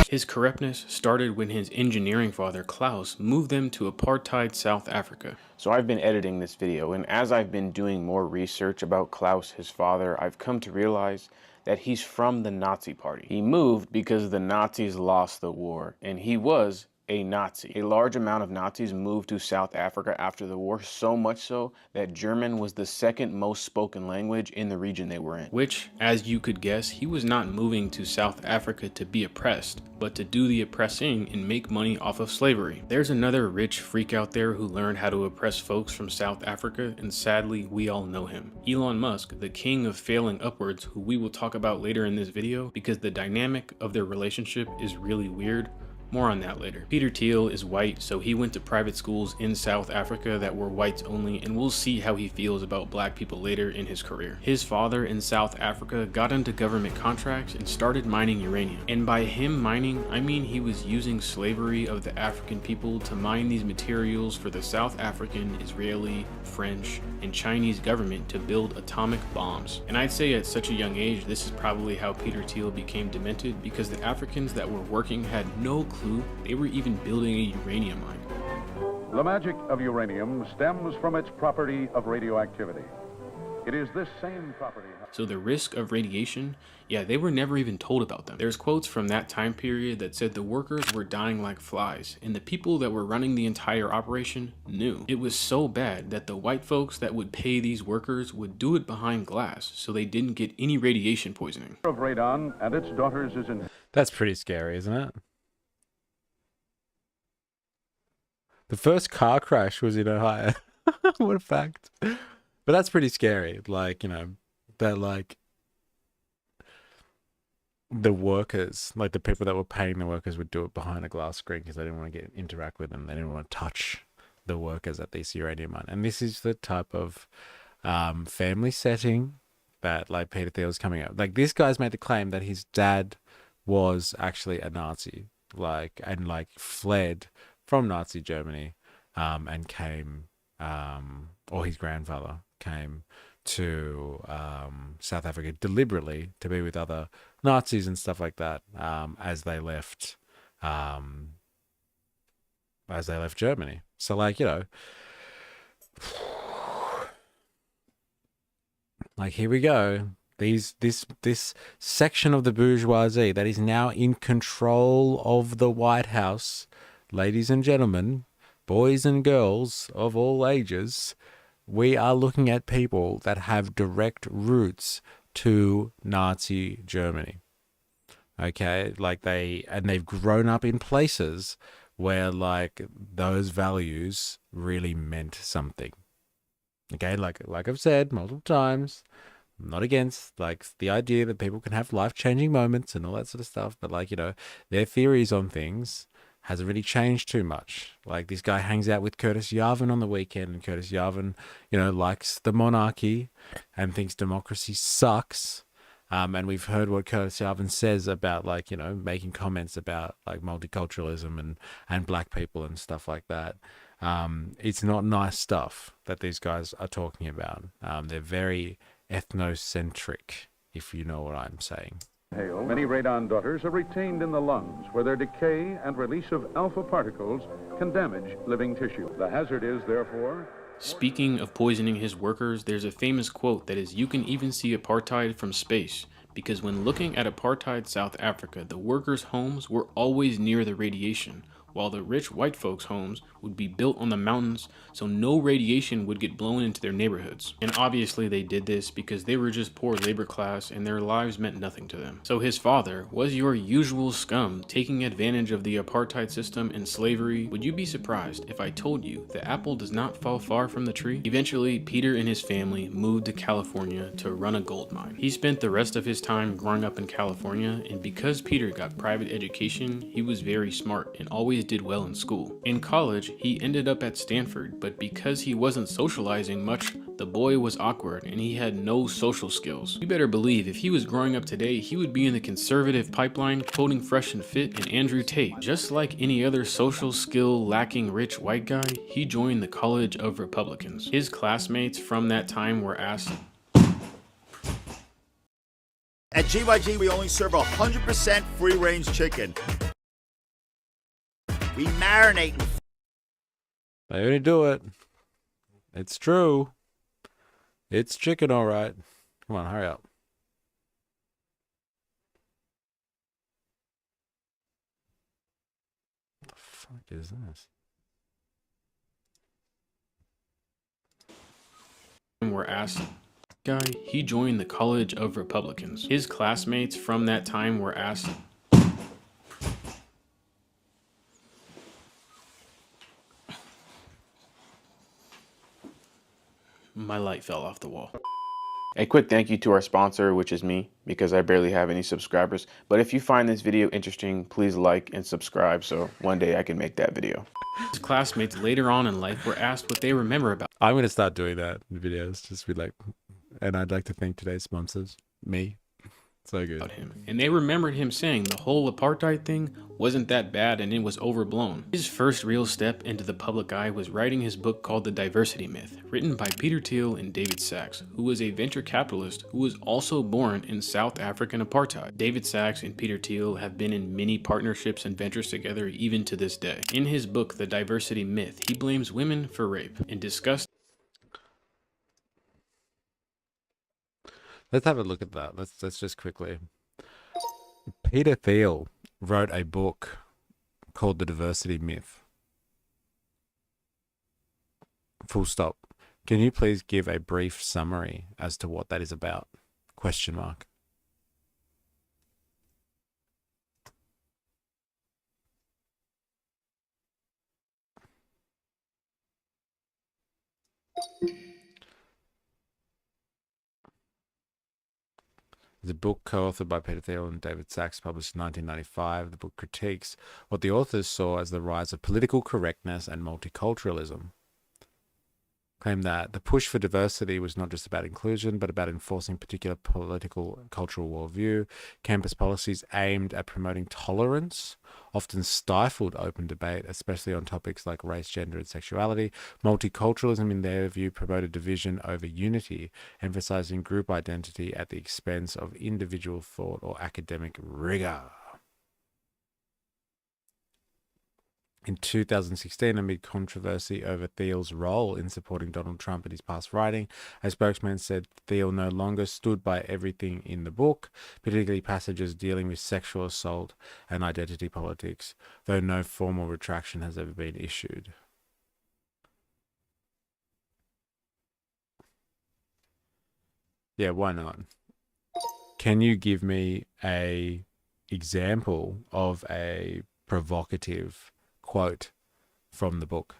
His corruptness started when his engineering father, Klaus, moved them to apartheid South Africa. So I've been editing this video, and as I've been doing more research about Klaus, his father, I've come to realize that he's from the Nazi Party. He moved because the Nazis lost the war, and he was a Nazi. A large amount of Nazis moved to South Africa after the war, so much so that German was the second most spoken language in the region they were in. Which, as you could guess, he was not moving to South Africa to be oppressed, but to do the oppressing and make money off of slavery. There's another rich freak out there who learned how to oppress folks from South Africa, and sadly, we all know him. Elon Musk, the king of failing upwards, who we will talk about later in this video, because the dynamic of their relationship is really weird. More on that later. Peter Thiel is white, so he went to private schools in South Africa that were whites only, and we'll see how he feels about black people later in his career. His father in South Africa got into government contracts and started mining uranium. And by him mining, I mean he was using slavery of the African people to mine these materials for the South African, Israeli, French, and Chinese government to build atomic bombs. And I'd say at such a young age, this is probably how Peter Thiel became demented, because the Africans that were working had no clue they were even building a uranium mine. The magic of uranium stems from its property of radioactivity. It is this same property. So the risk of radiation, yeah, they were never even told about them. There's quotes from that time period that said the workers were dying like flies, and the people that were running the entire operation knew. It was so bad that the white folks that would pay these workers would do it behind glass so they didn't get any radiation poisoning. Of radon and its daughters is in. That's pretty scary, isn't it? The first car crash was in Ohio. What a fact. But that's pretty scary. Like, you know, that like the workers, like the people that were paying the workers would do it behind a glass screen because they didn't want to interact with them. They didn't want to touch the workers at this uranium mine. And this is the type of family setting that like Peter Thiel is coming up. Like this guy's made the claim that his dad was actually a Nazi, like, and like fled from Nazi Germany, and came, or his grandfather came to South Africa deliberately to be with other Nazis and stuff like that, as they left Germany. So, like, you know, like here we go. This section of the bourgeoisie that is now in control of the White House. Ladies and gentlemen, boys and girls of all ages, we are looking at people that have direct roots to Nazi Germany. Okay, like they've grown up in places where like those values really meant something. Okay, like I've said multiple times, I'm not against like the idea that people can have life-changing moments and all that sort of stuff, but like, you know, their theories on things hasn't really changed too much. Like this guy hangs out with Curtis Yarvin on the weekend, and Curtis Yarvin, you know, likes the monarchy and thinks democracy sucks. And we've heard what Curtis Yarvin says about, like, you know, making comments about like multiculturalism and black people and stuff like that. It's not nice stuff that these guys are talking about. They're very ethnocentric, if you know what I'm saying. Many radon daughters are retained in the lungs, where their decay and release of alpha particles can damage living tissue. The hazard is, therefore... Speaking of poisoning his workers, there's a famous quote that is, "You can even see apartheid from space," because when looking at apartheid South Africa, the workers' homes were always near the radiation, while the rich white folks' homes would be built on the mountains so no radiation would get blown into their neighborhoods. And obviously they did this because they were just poor labor class and their lives meant nothing to them. So his father was your usual scum taking advantage of the apartheid system and slavery. Would you be surprised if I told you the apple does not fall far from the tree? Eventually, Peter and his family moved to California to run a gold mine. He spent the rest of his time growing up in California, and because Peter got private education, he was very smart and always did well in school. In college, he ended up at Stanford, but because he wasn't socializing much, the boy was awkward and he had no social skills. You better believe if he was growing up today, he would be in the conservative pipeline quoting Fresh and Fit and Andrew Tate. Just like any other social skill lacking rich white guy, he joined the College of Republicans. His classmates from that time were asked, "At GYG, we only serve 100% free-range chicken. We marinate." They only do it. It's true. It's chicken, all right. Come on, hurry up. What the fuck? fuck is this? Were asked, he joined the College of Republicans. His classmates from that time were asked, my light fell off the wall. A quick thank you to our sponsor, which is me, because I barely have any subscribers. But if you find this video interesting, please like and subscribe so one day I can make that video. His classmates later on in life were asked what they remember about I'm gonna start doing that in videos. Just be like, and I'd like to thank today's sponsors, me. So good. him. And they remembered him saying the whole apartheid thing wasn't that bad and it was overblown. His first real step into the public eye was writing his book called The Diversity Myth, written by Peter Thiel and David Sachs, who was a venture capitalist who was also born in South African apartheid. David Sachs and Peter Thiel have been in many partnerships and ventures together even to this day. In his book, The Diversity Myth, he blames women for rape and discussed. Let's have a look at that. Let's just quickly. Peter Thiel wrote a book called The Diversity Myth. Full stop. Can you please give a brief summary as to what that is about? Question mark. It's a book co-authored by Peter Thiel and David Sachs, published in 1995. The book critiques what the authors saw as the rise of political correctness and multiculturalism. Claimed that the push for diversity was not just about inclusion, but about enforcing particular political and cultural worldview. Campus policies aimed at promoting tolerance often stifled open debate, especially on topics like race, gender, and sexuality. Multiculturalism, in their view, promoted division over unity, emphasizing group identity at the expense of individual thought or academic rigor. In 2016, amid controversy over Thiel's role in supporting Donald Trump in his past writing, a spokesman said Thiel no longer stood by everything in the book, particularly passages dealing with sexual assault and identity politics, though no formal retraction has ever been issued. Yeah, why not? Can you give me an example of a provocative quote from the book?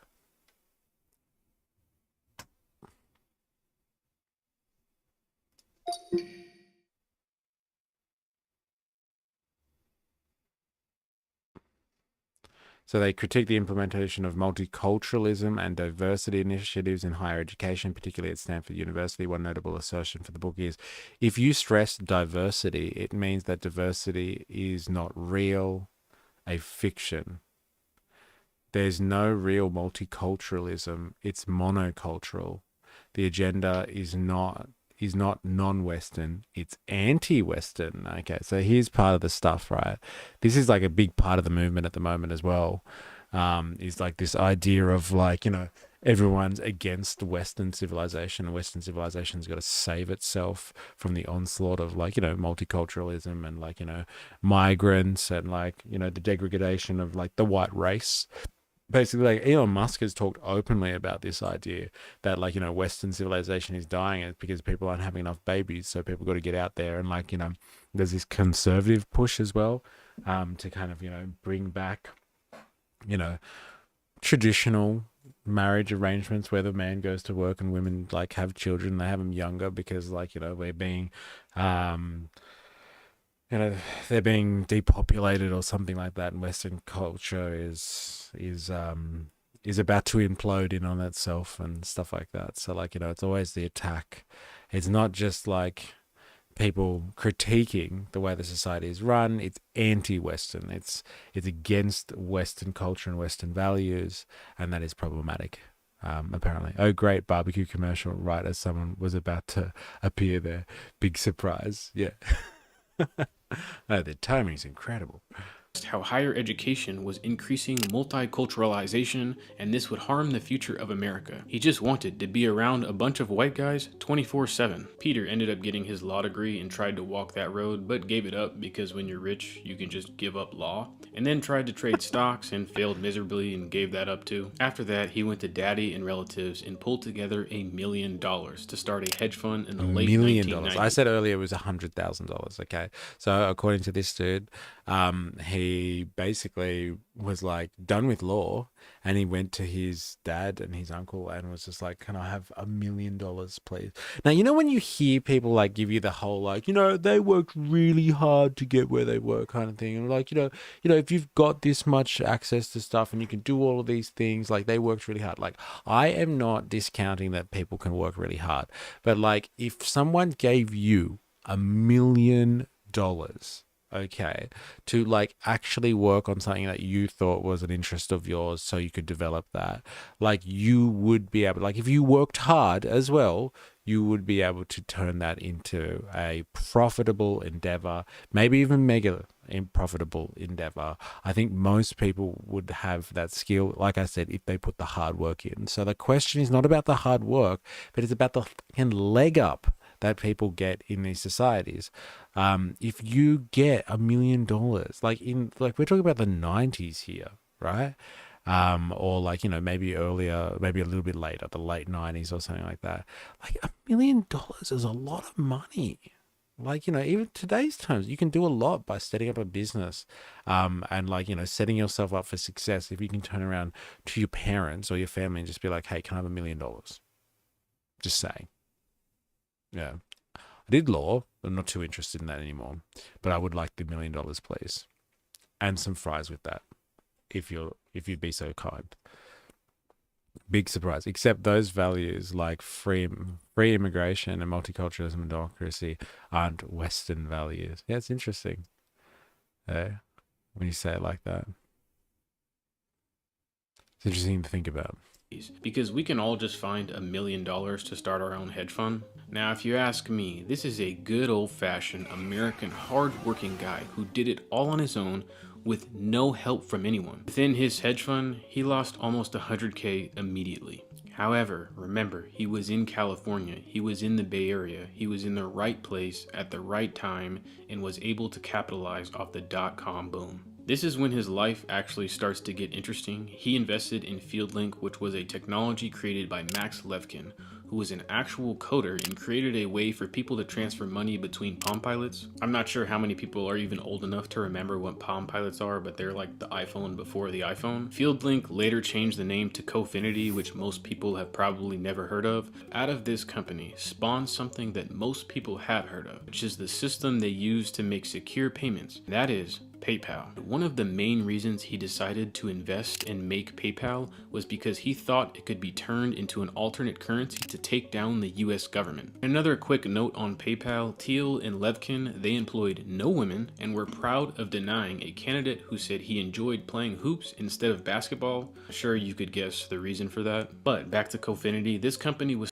So they critique the implementation of multiculturalism and diversity initiatives in higher education, particularly at Stanford University. One notable assertion for the book is, if you stress diversity, it means that diversity is not real, a fiction. There's no real multiculturalism. It's monocultural. The agenda is not non-Western. It's anti-Western. Okay, so here's part of the stuff, right? This is like a big part of the movement at the moment as well. Is like this idea of like, everyone's against Western civilization. Western civilization's got to save itself from the onslaught of like, multiculturalism and like, migrants and like, the degradation of like the white race. Basically, like Elon Musk has talked openly about this idea that like, Western civilization is dying because people aren't having enough babies. So people got to get out there and like, there's this conservative push as well, to kind of, bring back, traditional marriage arrangements where the man goes to work and women like have children. They have them younger because like, we're being, they're being depopulated or something like that, and Western culture is about to implode in on itself and stuff like that. So like, it's always the attack. It's not just like people critiquing the way the society is run. It's anti-Western. It's against Western culture and Western values, and that is problematic. Apparently. Oh, great barbecue commercial, right as someone was about to appear there. Big surprise. Yeah. Oh, the timing is incredible. how higher education was increasing multiculturalization and this would harm the future of America. He just wanted to be around a bunch of white guys 24/7. Peter ended up getting his law degree and tried to walk that road, but gave it up because when you're rich, you can just give up law. And then tried to trade stocks and failed miserably and gave that up too. After that, he went to daddy and relatives and pulled together $1 million to start a hedge fund in the late $1 million. 1990s. I said earlier it was $100,000. Okay, so according to this dude, he basically was like done with law, and he went to his dad and his uncle and was just like, "Can I have $1 million, please?" Now, you know when you hear people like give you the whole like, they worked really hard to get where they were kind of thing, and like, if you've got this much access to stuff and you can do all of these things, like they worked really hard. Like, I am not discounting that people can work really hard, but like if someone gave you $1 million, okay, to like actually work on something that you thought was an interest of yours so you could develop that, like you would be able, like if you worked hard as well, you would be able to turn that into a profitable endeavor, maybe even mega profitable endeavor. I think most people would have that skill, like I said, if they put the hard work in. So the question is not about the hard work, but it's about the fucking leg up that people get in these societies. If you get $1 million, like we're talking about the 90s here, right? Or like, maybe earlier, maybe a little bit later, the late 90s or something like that. Like $1 million is a lot of money. Like, even today's terms, you can do a lot by setting up a business, and like, setting yourself up for success. If you can turn around to your parents or your family and just be like, "Hey, can I have $1 million?" Just saying. Yeah. I did law. I'm not too interested in that anymore, but I would like the $1 million, please. And some fries with that, if you'd be so kind. Big surprise. Except those values like free immigration and multiculturalism and democracy aren't Western values. Yeah, it's interesting. When you say it like that. It's interesting to think about. Because we can all just find $1 million to start our own hedge fund. Now, if you ask me, this is a good old-fashioned American hard-working guy who did it all on his own with no help from anyone. Within his hedge fund, he lost almost $100K immediately. However, remember, he was in California, he was in the Bay Area, he was in the right place at the right time and was able to capitalize off the dot-com boom. This is when his life actually starts to get interesting. He invested in FieldLink, which was a technology created by Max Levchin, who was an actual coder and created a way for people to transfer money between Palm Pilots. I'm not sure how many people are even old enough to remember what Palm Pilots are, but they're like the iPhone before the iPhone. FieldLink later changed the name to Cofinity, which most people have probably never heard of. Out of this company spawned something that most people have heard of, which is the system they use to make secure payments. That is PayPal. One of the main reasons he decided to invest and make PayPal was because he thought it could be turned into an alternate currency to take down the US government. Another quick note on PayPal, Thiel and Levchin, they employed no women and were proud of denying a candidate who said he enjoyed playing hoops instead of basketball. Sure, you could guess the reason for that. But back to Cofinity, this company was...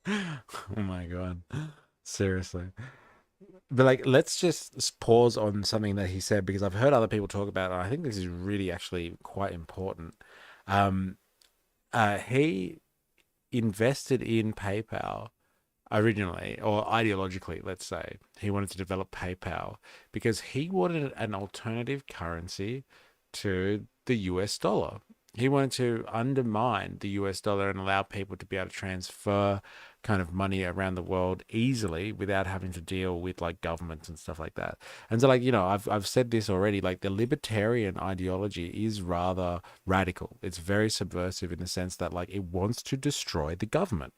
Oh my God. Seriously. But like, let's just pause on something that he said, because I've heard other people talk about it. And I think this is really actually quite important. He invested in PayPal originally, or ideologically, let's say. He wanted to develop PayPal because he wanted an alternative currency to the US dollar. He wanted to undermine the US dollar and allow people to be able to transfer kind of money around the world easily without having to deal with like governments and stuff like that. And so like, I've said this already, like the libertarian ideology is rather radical. It's very subversive in the sense that like it wants to destroy the government.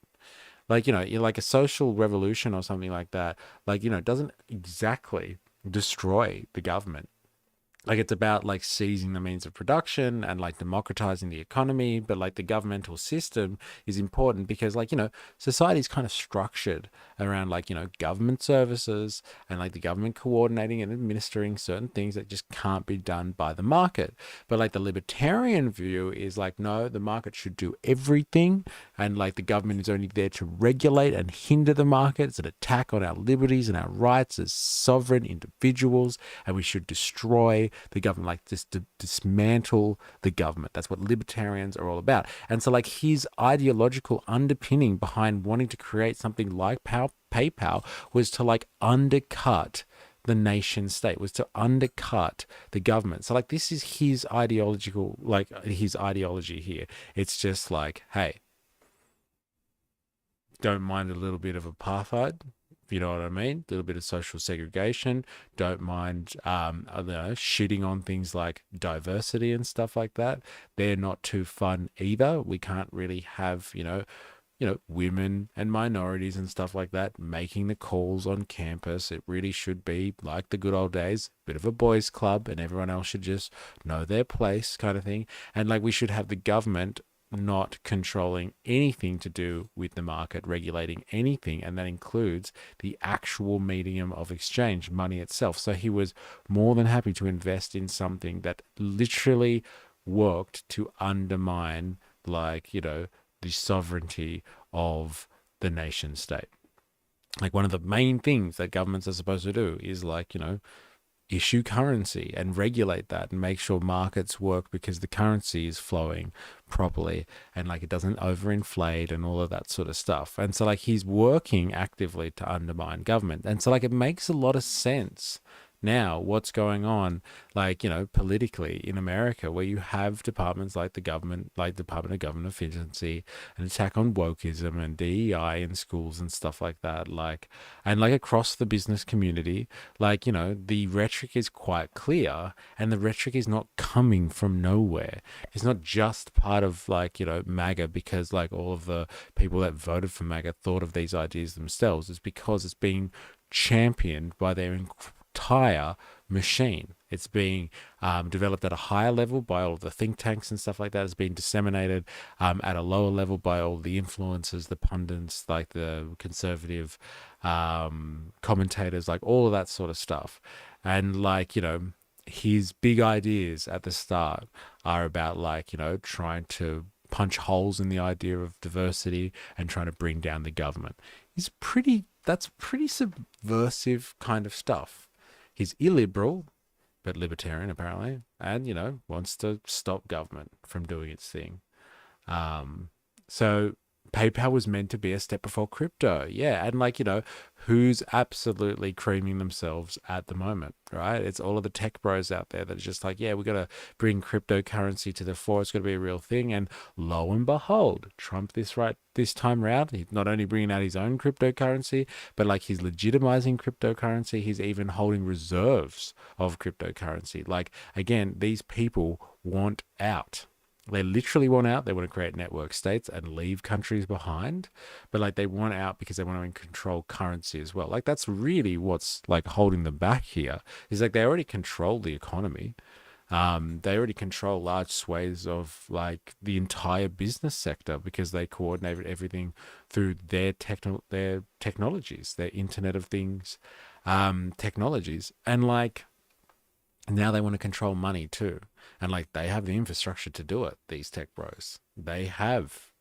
Like, you're like a social revolution or something like that. Like, it doesn't exactly destroy the government. Like it's about like seizing the means of production and like democratizing the economy, but like the governmental system is important because like, society is kind of structured around like, government services and like the government coordinating and administering certain things that just can't be done by the market. But like the libertarian view is like, no, the market should do everything and like the government is only there to regulate and hinder the market. It's an attack on our liberties and our rights as sovereign individuals, and we should destroy the government, like just to dismantle the government. That's what libertarians are all about. And so like his ideological underpinning behind wanting to create something like PayPal was to like undercut the nation state, was to undercut the government. So like this is his ideological, like his ideology here. It's just like, hey, don't mind a little bit of apartheid, if you know what I mean, a little bit of social segregation. Don't mind, I don't know, shitting on things like diversity and stuff like that. They're not too fun either. We can't really have, women and minorities and stuff like that making the calls on campus. It really should be like the good old days, bit of a boys' club, and everyone else should just know their place kind of thing. And like we should have the government not controlling anything to do with the market, regulating anything, and that includes the actual medium of exchange, money itself. So he was more than happy to invest in something that literally worked to undermine, like, the sovereignty of the nation state. Like one of the main things that governments are supposed to do is like, issue currency and regulate that and make sure markets work because the currency is flowing properly and like it doesn't overinflate and all of that sort of stuff. And so like he's working actively to undermine government. And so like it makes a lot of sense now what's going on, like, politically in America, where you have departments like the government, like Department of Government Efficiency, an attack on wokeism and DEI in schools and stuff like that, like, and like across the business community, like, the rhetoric is quite clear, and the rhetoric is not coming from nowhere. It's not just part of like, MAGA because like all of the people that voted for MAGA thought of these ideas themselves. It's because it's being championed by their entire machine. It's being developed at a higher level by all the think tanks and stuff like that. It's being disseminated at a lower level by all the influencers, the pundits, like the conservative commentators, like all of that sort of stuff. And like, his big ideas at the start are about like, trying to punch holes in the idea of diversity and trying to bring down the government. That's pretty subversive kind of stuff. He's illiberal, but libertarian apparently, and, wants to stop government from doing its thing. So PayPal was meant to be a step before crypto. Yeah. And like, who's absolutely creaming themselves at the moment, right? It's all of the tech bros out there that are just like, yeah, we got to bring cryptocurrency to the fore. It's got to be a real thing. And lo and behold, Trump this time around, he's not only bringing out his own cryptocurrency, but like he's legitimizing cryptocurrency. He's even holding reserves of cryptocurrency. Like, again, these people want out. They literally want out. They want to create network states and leave countries behind. But like they want out because they want to control currency as well. Like that's really what's like holding them back here. Is like they already control the economy. They already control large swathes of like the entire business sector because they coordinate everything through their technologies, their Internet of Things technologies. And like now they want to control money too. And like they have the infrastructure to do it, these tech bros. They have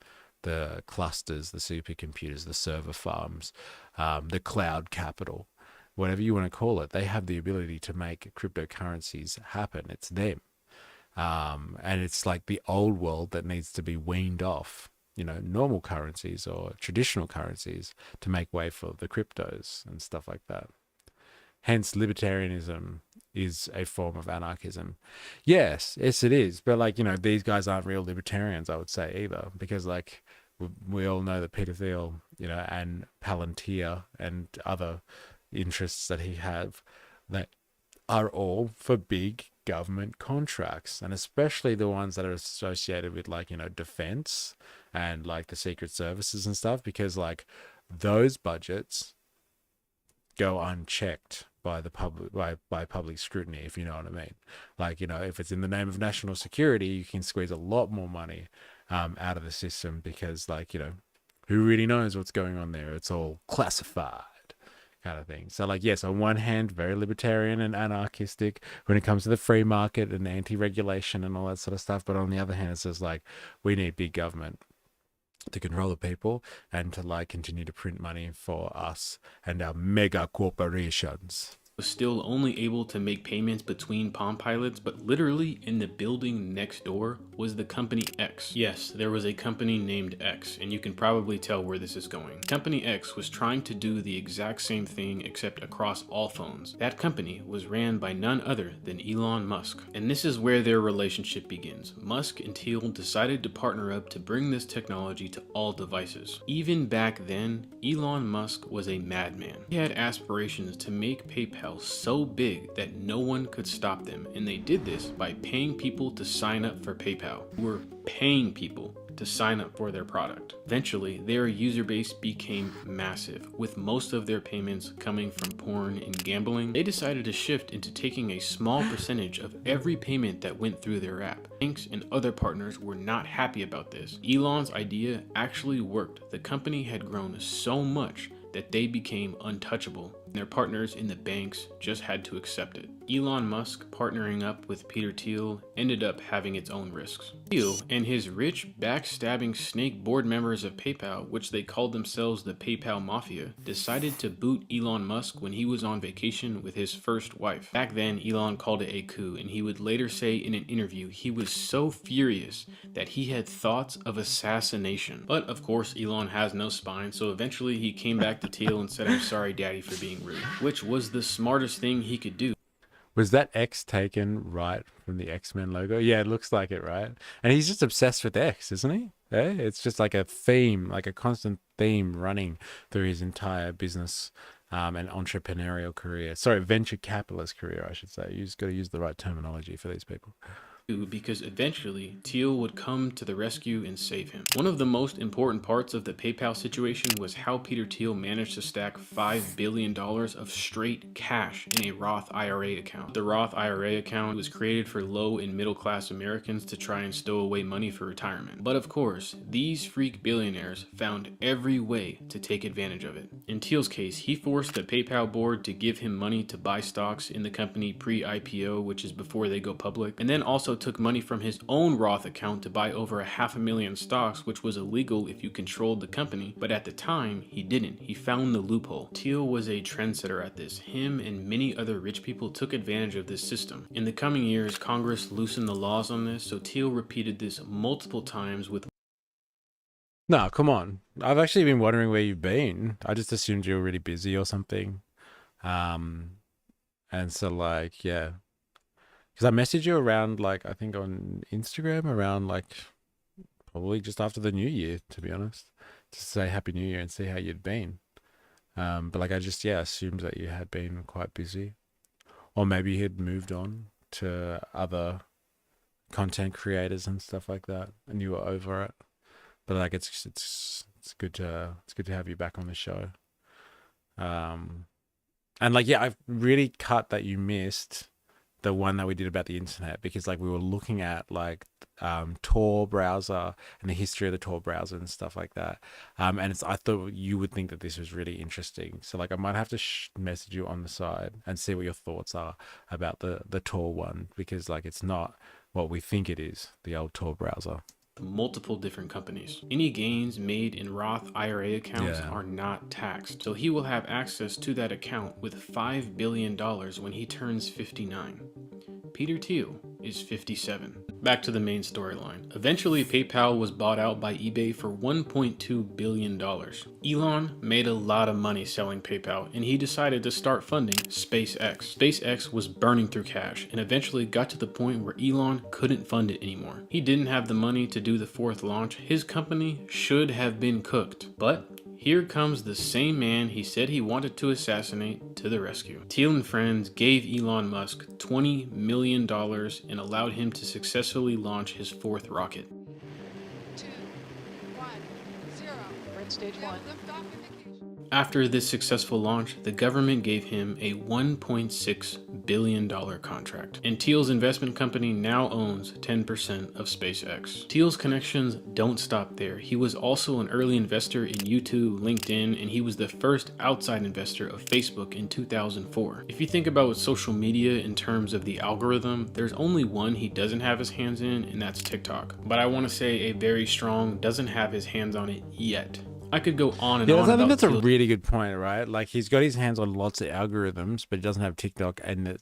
the clusters, the supercomputers, the server farms, the cloud capital, whatever you want to call it. They have the ability to make cryptocurrencies happen. It's them. And it's like the old world that needs to be weaned off, normal currencies or traditional currencies to make way for the cryptos and stuff like that. Hence, libertarianism is a form of anarchism. Yes, it is. But like, these guys aren't real libertarians, I would say, either. Because like, we all know that Peter Thiel, and Palantir and other interests that he have that are all for big government contracts. And especially the ones that are associated with like, defense and like the secret services and stuff. Because like, those budgets go unchecked by the public, by public scrutiny, if you know what I mean. Like, if it's in the name of national security, you can squeeze a lot more money out of the system because like, who really knows what's going on there? It's all classified kind of thing. So like, yes, on one hand, very libertarian and anarchistic when it comes to the free market and anti-regulation and all that sort of stuff. But on the other hand, it says like, we need big government. to control the people and to like continue to print money for us and our mega corporations. Was still only able to make payments between Palm Pilots, but literally in the building next door was the company X. Yes, there was a company named X, and you can probably tell where this is going. Company X was trying to do the exact same thing except across all phones. That company was ran by none other than Elon Musk. And this is where their relationship begins. Musk and Thiel decided to partner up to bring this technology to all devices. Even back then, Elon Musk was a madman. He had aspirations to make PayPal so big that no one could stop them, and they did this by paying people to sign up for PayPal. We're paying people to sign up for their product. Eventually, their user base became massive, with most of their payments coming from porn and gambling. They decided to shift into taking a small percentage of every payment that went through their app. Banks and other partners were not happy about this. Elon's idea actually worked. The company had grown so much that they became untouchable. Their partners in the banks just had to accept it. Elon Musk partnering up with Peter Thiel ended up having its own risks. Thiel and his rich, backstabbing snake board members of PayPal, which they called themselves the PayPal Mafia, decided to boot Elon Musk when he was on vacation with his first wife. Back then, Elon called it a coup, and he would later say in an interview he was so furious that he had thoughts of assassination. But of course, Elon has no spine, so eventually he came back to Thiel and said, "I'm sorry, Daddy, for being rude," which was the smartest thing he could do. Was that X taken right from the X-Men logo? Yeah, it looks like it, right? And he's just obsessed with X, isn't he? Yeah, it's just like a theme, like a constant theme running through his entire business and entrepreneurial career. Sorry, venture capitalist career, I should say. You just got to use the right terminology for these people. Because eventually Thiel would come to the rescue and save him. One of the most important parts of the PayPal situation was how Peter Thiel managed to stack $5 billion of straight cash in a Roth IRA account. The Roth IRA account was created for low and middle class Americans to try and stow away money for retirement. But of course, these freak billionaires found every way to take advantage of it. In Thiel's case, he forced the PayPal board to give him money to buy stocks in the company pre-IPO, which is before they go public, and then also took money from his own Roth account to buy over 500,000 stocks, which was illegal if you controlled the company, but at the time, he didn't. He found the loophole. Thiel was a trendsetter at this. Him and many other rich people took advantage of this system. In the coming years, Congress loosened the laws on this, so Thiel repeated this multiple times with... No, come on. I've actually been wondering where you've been. I just assumed you were really busy or something. And so like, yeah. Because I messaged you around, like, I think on Instagram around, like, probably just after the New Year, to be honest, to say Happy New Year and see how you'd been. But, like, I just, yeah, assumed that you had been quite busy. Or maybe you had moved on to other content creators and stuff like that, and you were over it. But, like, it's good to have you back on the show. And, like, yeah, I've really cut that you missed the one that we did about the internet, because like we were looking at like Tor browser and the history of the Tor browser and stuff like that. And I thought you would think that this was really interesting. So like I might have to message you on the side and see what your thoughts are about the Tor one, because like it's not what we think it is, the old Tor browser. Multiple different companies. Any gains made in Roth IRA accounts are not taxed, so he will have access to that account with $5 billion when he turns 59. Peter Thiel is 57. Back to the main storyline. Eventually, PayPal was bought out by eBay for $1.2 billion. Elon made a lot of money selling PayPal, and he decided to start funding SpaceX. SpaceX was burning through cash, and eventually got to the point where Elon couldn't fund it anymore. He didn't have the money to do the fourth launch. His company should have been cooked, but here comes the same man he said he wanted to assassinate to the rescue. Thiel and friends gave Elon Musk $20 million and allowed him to successfully launch his fourth rocket. 2, 1, 0. Red stage 1. After this successful launch, the government gave him a $1.6 billion contract. And Thiel's investment company now owns 10% of SpaceX. Thiel's connections don't stop there. He was also an early investor in YouTube, LinkedIn, and he was the first outside investor of Facebook in 2004. If you think about social media in terms of the algorithm, there's only one he doesn't have his hands in, and that's TikTok. But I want to say a very strong doesn't have his hands on it yet. I could go on and on. I think that's a really good point, right? Like, he's got his hands on lots of algorithms, but he doesn't have TikTok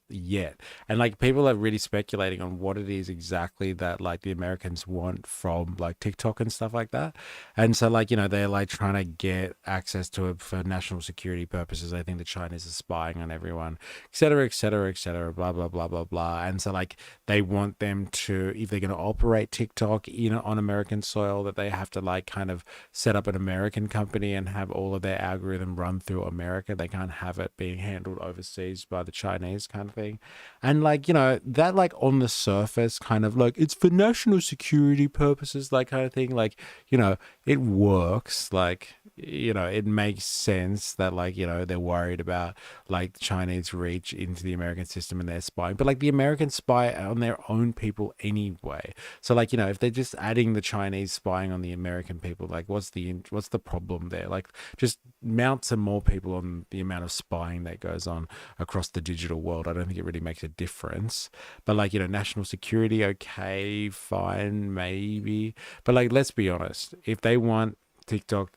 yet. And like, people are really speculating on what it is exactly that like the Americans want from like TikTok and stuff like that. And so like, you know, they're like trying to get access to it for national security purposes. I think the Chinese are spying on everyone, et cetera, et cetera, et cetera, blah, blah, blah, blah, blah. And so like, they want them to, if they're going to operate TikTok, you know, on American soil, that they have to like kind of set up an American company and have all of their algorithm run through America. They can't have it being handled overseas by the Chinese kind of thing. And like, you know, that like on the surface kind of like, it's for national security purposes, like kind of thing. Like, you know, it works. Like, you know, it makes sense that like, you know, they're worried about like Chinese reach into the American system and they're spying, but like the Americans spy on their own people anyway. So like, you know, if they're just adding the Chinese spying on the American people, like what's the problem there? Like, just mount some more people on the amount of spying that goes on across the digital world. I don't think it really makes a difference. But like, you know, national security, okay, fine, maybe. But like, let's be honest, if they want TikTok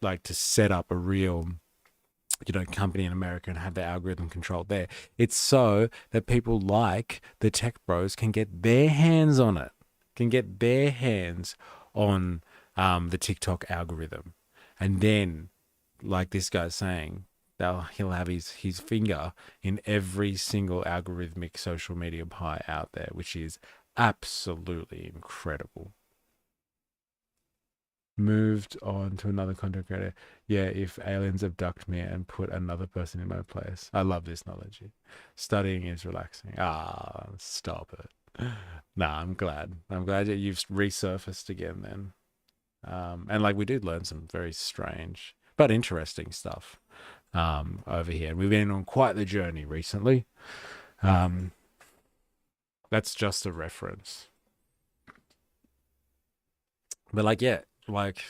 like to set up a real, you know, company in America and have their algorithm controlled there, it's so that people like the tech bros can get their hands on it, can get their hands on the TikTok algorithm. And then, like this guy's saying, he'll have his finger in every single algorithmic social media pie out there, which is absolutely incredible. Moved on to another content creator. Yeah, if aliens abduct me and put another person in my place. I love this knowledge. Studying is relaxing. Ah, stop it. Nah, I'm glad that you've resurfaced again then. And like, we did learn some very strange but interesting stuff over here. And we've been on quite the journey recently. That's just a reference. But like, yeah, like,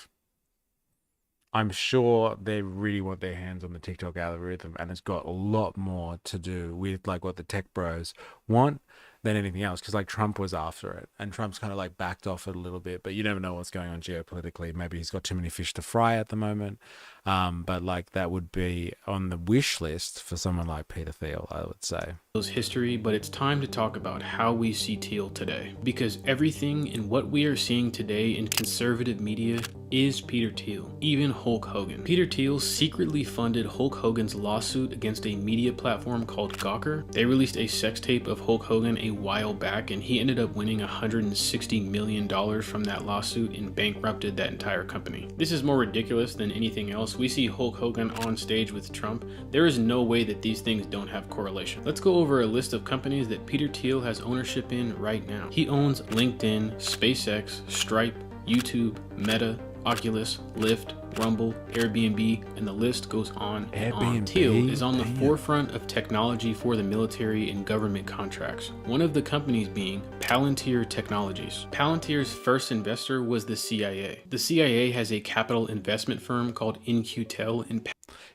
I'm sure they really want their hands on the TikTok algorithm, and it's got a lot more to do with like what the tech bros want than anything else. Because like, Trump was after it, and Trump's kind of like backed off it a little bit, but you never know what's going on geopolitically. Maybe he's got too many fish to fry at the moment. But like, that would be on the wish list for someone like Peter Thiel, I would say. History, but it's time to talk about how we see Thiel today, because everything in what we are seeing today in conservative media is Peter Thiel, even Hulk Hogan. Peter Thiel secretly funded Hulk Hogan's lawsuit against a media platform called Gawker. They released a sex tape of Hulk Hogan a while back, and he ended up winning $160 million from that lawsuit and bankrupted that entire company. This is more ridiculous than anything else. We see Hulk Hogan on stage with Trump. There is no way that these things don't have correlation. Let's go over a list of companies that Peter Thiel has ownership in right now. He owns LinkedIn, SpaceX, Stripe, YouTube, Meta, Oculus, Lyft, Rumble, Airbnb, and the list goes on and on. Thiel is on the forefront of technology for the military and government contracts, one of the companies being Palantir Technologies. Palantir's first investor was the CIA. The CIA has a capital investment firm called InQtel in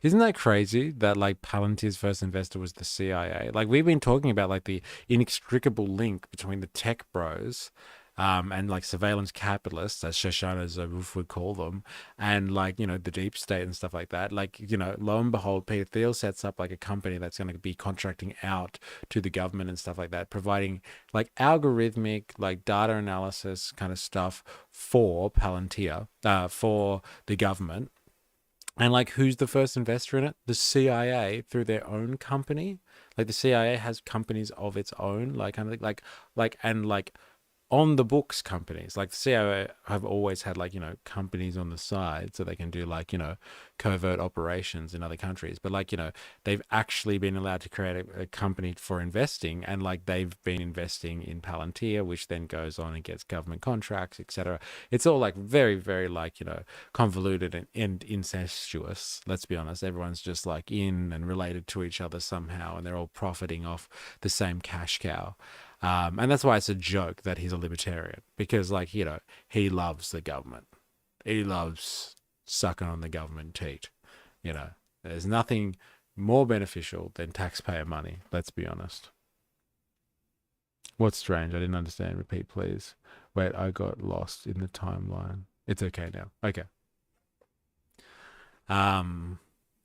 Isn't that crazy that like Palantir's first investor was the CIA? Like, we've been talking about like the inextricable link between the tech bros and like surveillance capitalists, as Shoshana Zuboff would call them, and like, you know, the deep state and stuff like that. Like, you know, lo and behold, Peter Thiel sets up like a company that's going to be contracting out to the government and stuff like that, providing like algorithmic, like data analysis kind of stuff for Palantir, for the government. And like, who's the first investor in it? The CIA, through their own company. Like, the CIA has companies of its own, like kind of like on the books companies. Like the CIA have always had like, companies on the side so they can do like, covert operations in other countries. But like, they've actually been allowed to create a company for investing, and like they've been investing in Palantir, which then goes on and gets government contracts, etc. It's all like very, very like, convoluted and incestuous. Let's be honest. Everyone's just like in and related to each other somehow, and they're all profiting off the same cash cow. And that's why it's a joke that he's a libertarian, because like, he loves the government. He loves sucking on the government teat. There's nothing more beneficial than taxpayer money. Let's be honest. What's strange? I didn't understand. Repeat, please. Wait, I got lost in the timeline. It's okay now. Okay.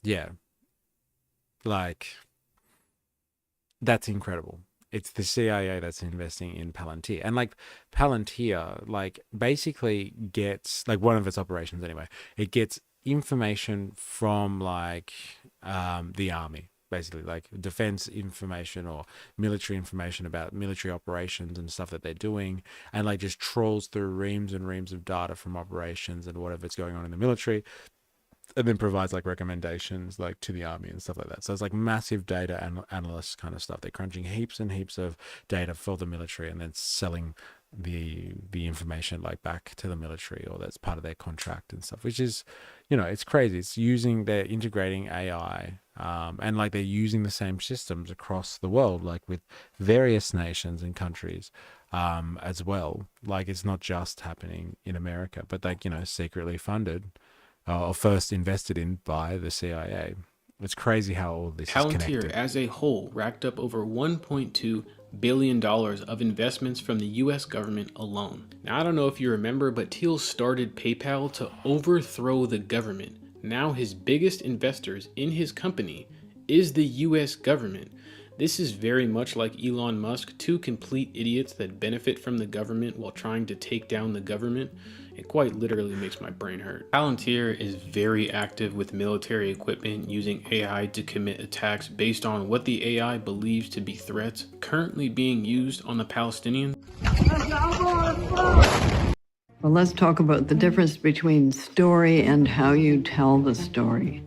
Yeah. Like, that's incredible. It's the CIA that's investing in Palantir. And like Palantir, like basically gets, like one of its operations anyway, it gets information from like the army, basically like defense information or military information about military operations and stuff that they're doing, and like just trawls through reams and reams of data from operations and whatever's going on in the military, and then provides like recommendations like to the army and stuff like that. So it's like massive data analyst kind of stuff. They're crunching heaps and heaps of data for the military and then selling the information like back to the military, or that's part of their contract and stuff, which is, it's crazy. They're integrating AI, and like they're using the same systems across the world, like with various nations and countries as well. Like it's not just happening in America, but like, secretly funded or first invested in by the CIA. It's crazy how all this is connected. Palantir as a whole racked up over $1.2 billion of investments from the US government alone. Now, I don't know if you remember, but Thiel started PayPal to overthrow the government. Now his biggest investors in his company is the US government. This is very much like Elon Musk, two complete idiots that benefit from the government while trying to take down the government. It quite literally makes my brain hurt. Palantir is very active with military equipment, using AI to commit attacks based on what the AI believes to be threats currently being used on the Palestinians. Well, let's talk about the difference between story and how you tell the story.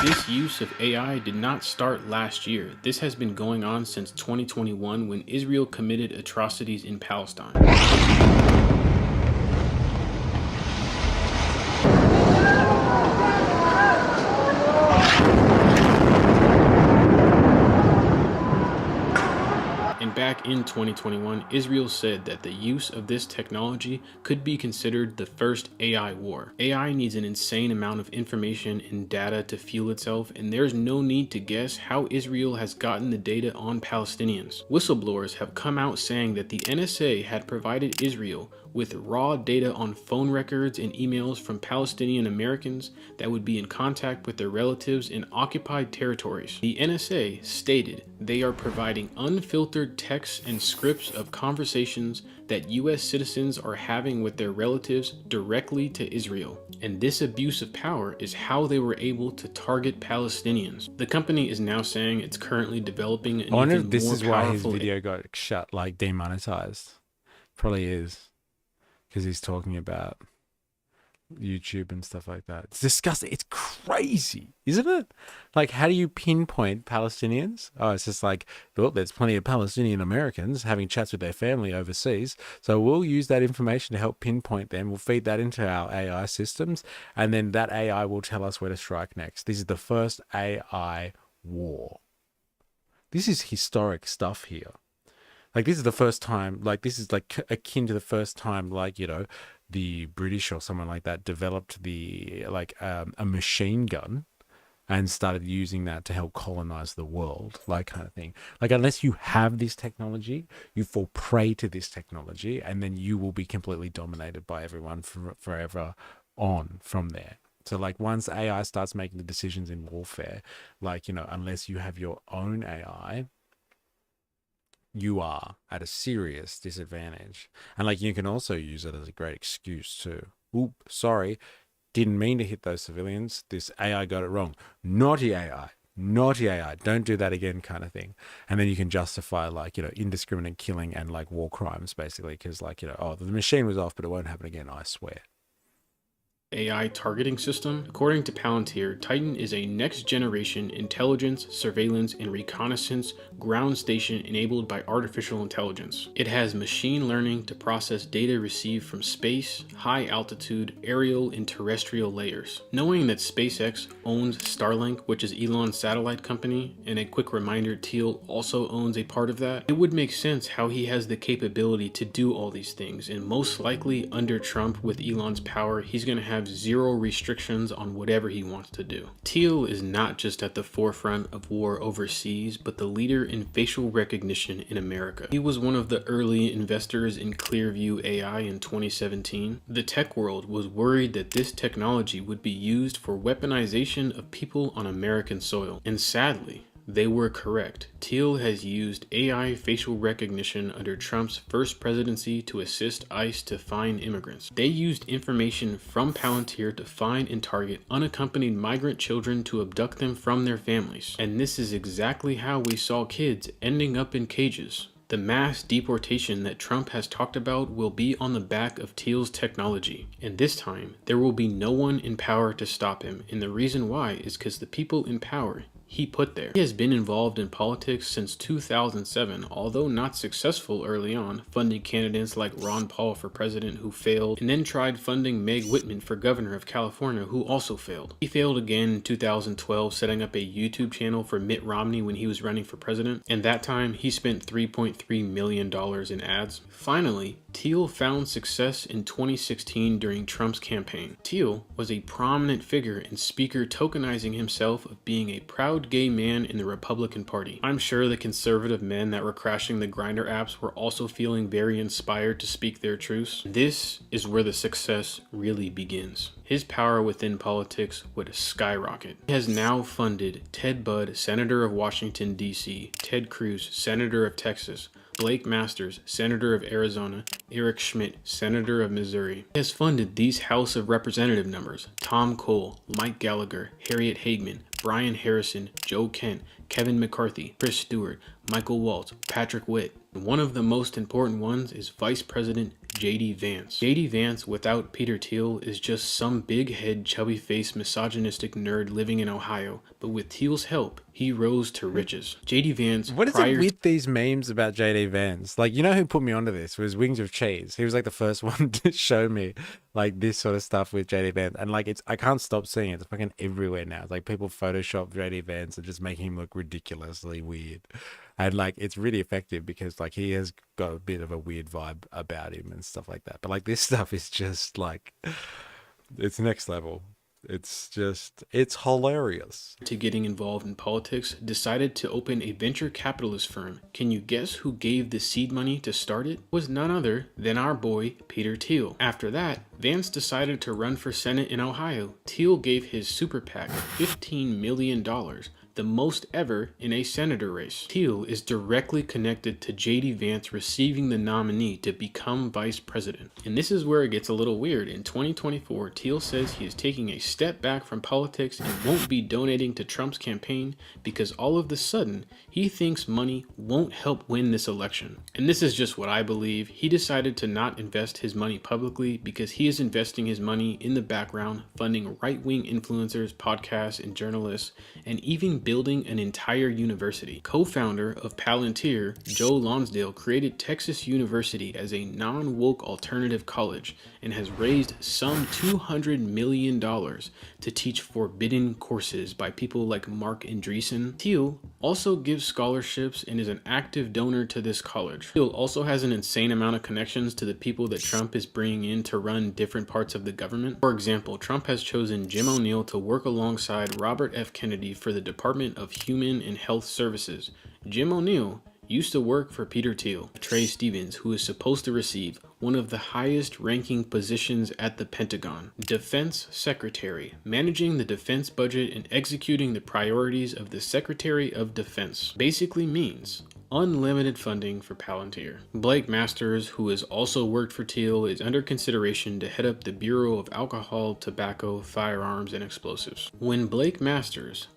This use of AI did not start last year. This has been going on since 2021, when Israel committed atrocities in Palestine. And back in 2021, Israel said that the use of this technology could be considered the first AI war. AI needs an insane amount of information and data to fuel itself, and there's no need to guess how Israel has gotten the data on Palestinians. Whistleblowers have come out saying that the NSA had provided Israel with raw data on phone records and emails from Palestinian Americans that would be in contact with their relatives in occupied territories. The NSA stated they are providing unfiltered texts and scripts of conversations that US citizens are having with their relatives directly to Israel. And this abuse of power is how they were able to target Palestinians. The company is now saying it's currently developing an even more powerful... This is why his video got shut, like demonetized. Probably is. Because he's talking about YouTube and stuff like that. It's disgusting. It's crazy, isn't it? Like, how do you pinpoint Palestinians? Oh, it's just like, well, there's plenty of Palestinian Americans having chats with their family overseas, so we'll use that information to help pinpoint them. We'll feed that into our AI systems, and then that AI will tell us where to strike next. This is the first AI war. This is historic stuff here. Like, this is the first time, like, this is like akin to the first time, like, the British or someone like that developed the, like, a machine gun and started using that to help colonize the world, like, kind of thing. Like, unless you have this technology, you fall prey to this technology, and then you will be completely dominated by everyone forever on from there. So, like, once AI starts making the decisions in warfare, like, unless you have your own AI, you are at a serious disadvantage. And like, you can also use it as a great excuse to, oop, sorry, didn't mean to hit those civilians. This AI got it wrong. Naughty AI. naughty AI, don't do that again, kind of thing. And then you can justify like, indiscriminate killing and like war crimes, basically, because like, oh, the machine was off, but it won't happen again, I swear. AI targeting system. According to Palantir, Titan is a next-generation intelligence, surveillance, and reconnaissance ground station enabled by artificial intelligence. It has machine learning to process data received from space, high-altitude, aerial, and terrestrial layers. Knowing that SpaceX owns Starlink, which is Elon's satellite company, and a quick reminder, Thiel also owns a part of that, it would make sense how he has the capability to do all these things, and most likely under Trump with Elon's power, he's going to have zero restrictions on whatever he wants to do. Thiel is not just at the forefront of war overseas, but the leader in facial recognition in America. He was one of the early investors in Clearview AI in 2017. The tech world was worried that this technology would be used for weaponization of people on American soil, and sadly, they were correct. Thiel has used AI facial recognition under Trump's first presidency to assist ICE to find immigrants. They used information from Palantir to find and target unaccompanied migrant children to abduct them from their families. And this is exactly how we saw kids ending up in cages. The mass deportation that Trump has talked about will be on the back of Thiel's technology. And this time, there will be no one in power to stop him. And the reason why is because the people in power he put there. He has been involved in politics since 2007, although not successful early on, funding candidates like Ron Paul for president who failed, and then tried funding Meg Whitman for governor of California who also failed. He failed again in 2012, setting up a YouTube channel for Mitt Romney when he was running for president, and that time he spent $3.3 million in ads. Finally, Thiel found success in 2016 during Trump's campaign. Thiel was a prominent figure and speaker tokenizing himself of being a proud gay man in the Republican Party. I'm sure the conservative men that were crashing the Grindr apps were also feeling very inspired to speak their truths. This is where the success really begins. His power within politics would skyrocket. He has now funded Ted Budd, Senator of Washington, D.C., Ted Cruz, Senator of Texas, Blake Masters, Senator of Arizona, Eric Schmidt, Senator of Missouri. He has funded these House of Representative numbers: Tom Cole, Mike Gallagher, Harriet Hagman, Brian Harrison, Joe Kent, Kevin McCarthy, Chris Stewart, Michael Waltz, Patrick Witt. One of the most important ones is Vice President J.D. Vance. J.D. Vance without Peter Thiel is just some big-head, chubby-faced, misogynistic nerd living in Ohio, but with Thiel's help, he rose to riches. J.D. Vance. What is it with these memes about J.D. Vance? Like, who put me onto this was Wings of Cheese. He was like the first one to show me like this sort of stuff with J.D. Vance, and like I can't stop seeing it. It's fucking everywhere now. It's like people Photoshop J.D. Vance and just making him look ridiculously weird. And like it's really effective because like he has got a bit of a weird vibe about him and stuff like that. But like this stuff is just like it's next level. It's hilarious. To getting involved in politics, decided to open a venture capitalist firm. Can you guess who gave the seed money to start it? It was none other than our boy Peter Thiel. After that, Vance decided to run for Senate in Ohio. Thiel gave his super PAC $15 million. The most ever in a senator race. Thiel is directly connected to J.D. Vance receiving the nominee to become vice president. And this is where it gets a little weird. In 2024, Thiel says he is taking a step back from politics and won't be donating to Trump's campaign because all of a sudden, he thinks money won't help win this election. And this is just what I believe. He decided to not invest his money publicly because he is investing his money in the background, funding right-wing influencers, podcasts, and journalists, and even building an entire university. Co-founder of Palantir, Joe Lonsdale, created Texas University as a non-woke alternative college and has raised some $200 million to teach forbidden courses by people like Mark Andreessen. Thiel also gives scholarships and is an active donor to this college. Thiel also has an insane amount of connections to the people that Trump is bringing in to run different parts of the government. For example, Trump has chosen Jim O'Neill to work alongside Robert F. Kennedy for the Department of Human and Health Services. Jim O'Neill used to work for Peter Thiel. Trey Stevens, who is supposed to receive one of the highest ranking positions at the Pentagon, Defense Secretary, managing the defense budget and executing the priorities of the Secretary of Defense, basically means unlimited funding for Palantir. Blake Masters, who has also worked for Thiel, is under consideration to head up the Bureau of Alcohol, Tobacco, Firearms, and Explosives. When Blake Masters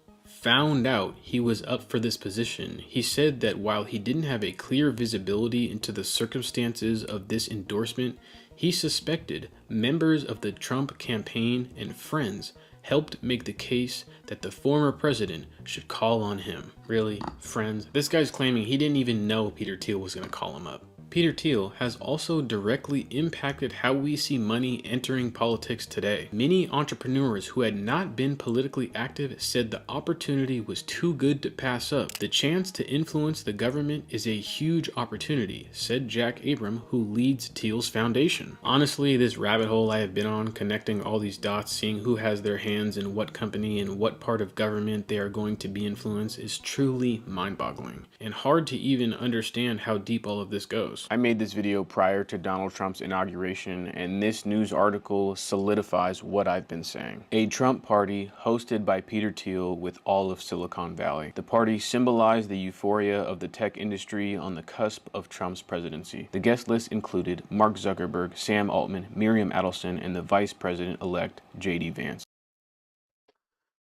found out he was up for this position, he said that while he didn't have a clear visibility into the circumstances of this endorsement, he suspected members of the Trump campaign and friends helped make the case that the former president should call on him. Really, friends? This guy's claiming he didn't even know Peter Thiel was going to call him up. Peter Thiel has also directly impacted how we see money entering politics today. Many entrepreneurs who had not been politically active said the opportunity was too good to pass up. The chance to influence the government is a huge opportunity, said Jack Abram, who leads Thiel's foundation. Honestly, this rabbit hole I have been on, connecting all these dots, seeing who has their hands in what company and what part of government they are going to be influenced, is truly mind-boggling and hard to even understand how deep all of this goes. I made this video prior to Donald Trump's inauguration, and this news article solidifies what I've been saying. A Trump party hosted by Peter Thiel with all of Silicon Valley. The party symbolized the euphoria of the tech industry on the cusp of Trump's presidency. The guest list included Mark Zuckerberg, Sam Altman, Miriam Adelson, and the Vice President-elect J.D. Vance.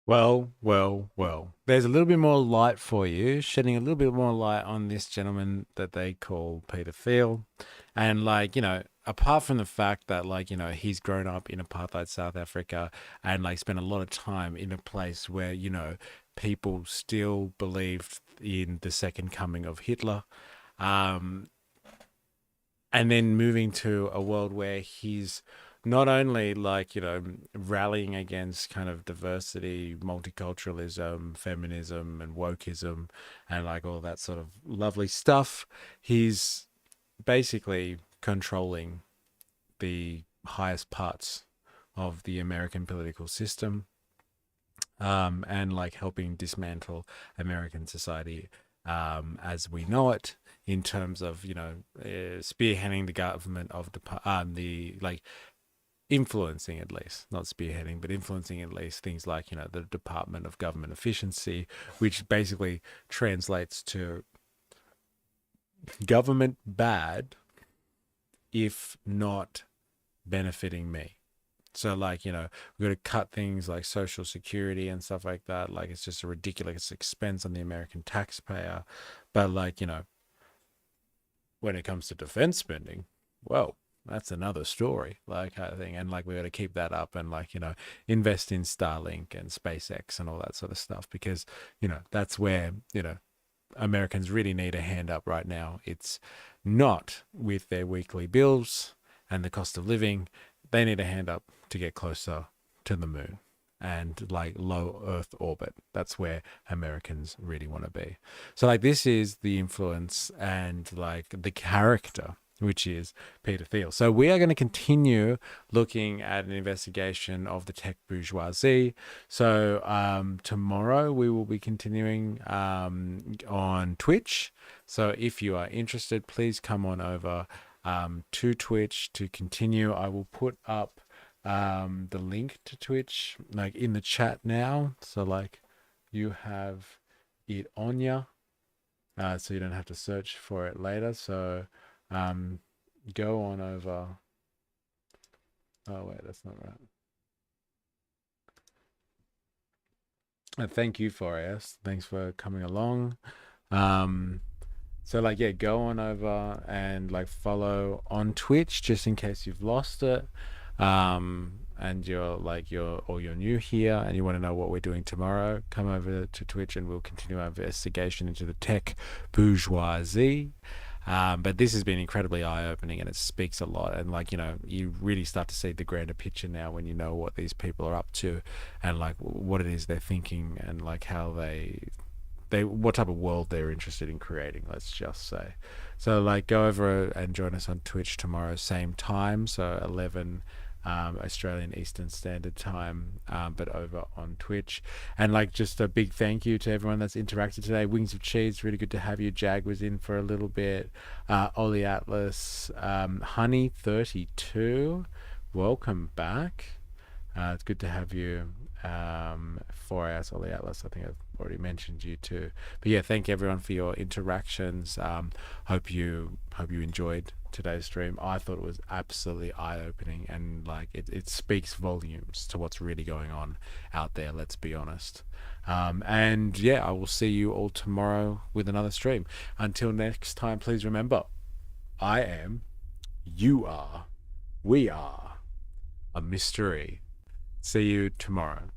Well. There's a little bit more light for you, shedding a little bit more light on this gentleman that they call Peter Thiel. And like, you know, apart from the fact that like, you know, he's grown up in apartheid South Africa and like spent a lot of time in a place where, you know, people still believed in the second coming of Hitler. And then moving to a world where he's not only like, you know, rallying against kind of diversity, multiculturalism, feminism and wokeism and like all that sort of lovely stuff, he's basically controlling the highest parts of the American political system, and like helping dismantle American society as we know it, in terms of, you know, spearheading the government of the like influencing, at least not spearheading, but influencing at least things like, you know, the Department of Government Efficiency, which basically translates to government bad if not benefiting me. So like, you know, we're going to cut things like Social Security and stuff like that. Like it's just a ridiculous expense on the American taxpayer. But like, you know, when it comes to defense spending, well, that's another story, like kind of thing. And like we got to keep that up and like, you know, invest in Starlink and SpaceX and all that sort of stuff, because, you know, that's where, you know, Americans really need a hand up right now. It's not with their weekly bills and the cost of living. They need a hand up to get closer to the moon and like low Earth orbit. That's where Americans really want to be. So like this is the influence and like the character, which is Peter Thiel. So we are going to continue looking at an investigation of the tech bourgeoisie. So tomorrow we will be continuing on Twitch. So if you are interested, please come on over to Twitch to continue. I will put up the link to Twitch like in the chat now. So like you have it on you, so you don't have to search for it later. So go on over. Oh wait, that's not right. Thank you, Forias. Thanks for coming along. So like, yeah, go on over and like follow on Twitch just in case you've lost it. And you're new here and you want to know what we're doing tomorrow, come over to Twitch and we'll continue our investigation into the tech bourgeoisie. But this has been incredibly eye-opening and it speaks a lot. And like, you know, you really start to see the grander picture now when you know what these people are up to and like what it is they're thinking and like how they what type of world they're interested in creating, let's just say. So like go over and join us on Twitch tomorrow, same time, so 11 Australian Eastern Standard Time, but over on Twitch. And like just a big thank you to everyone that's interacted today. Wings of Cheese, really good to have you. Jag was in for a little bit. Ollie Atlas, Honey32, welcome back. It's good to have you 4 hours Ollie Atlas. I think I've already mentioned you too. But yeah, thank everyone for your interactions. Hope you enjoyed today's stream. I thought it was absolutely eye-opening, and like it speaks volumes to what's really going on out there, let's be honest. And yeah, I will see you all tomorrow with another stream. Until next time, please remember, I am, you are, we are a mystery. See you tomorrow.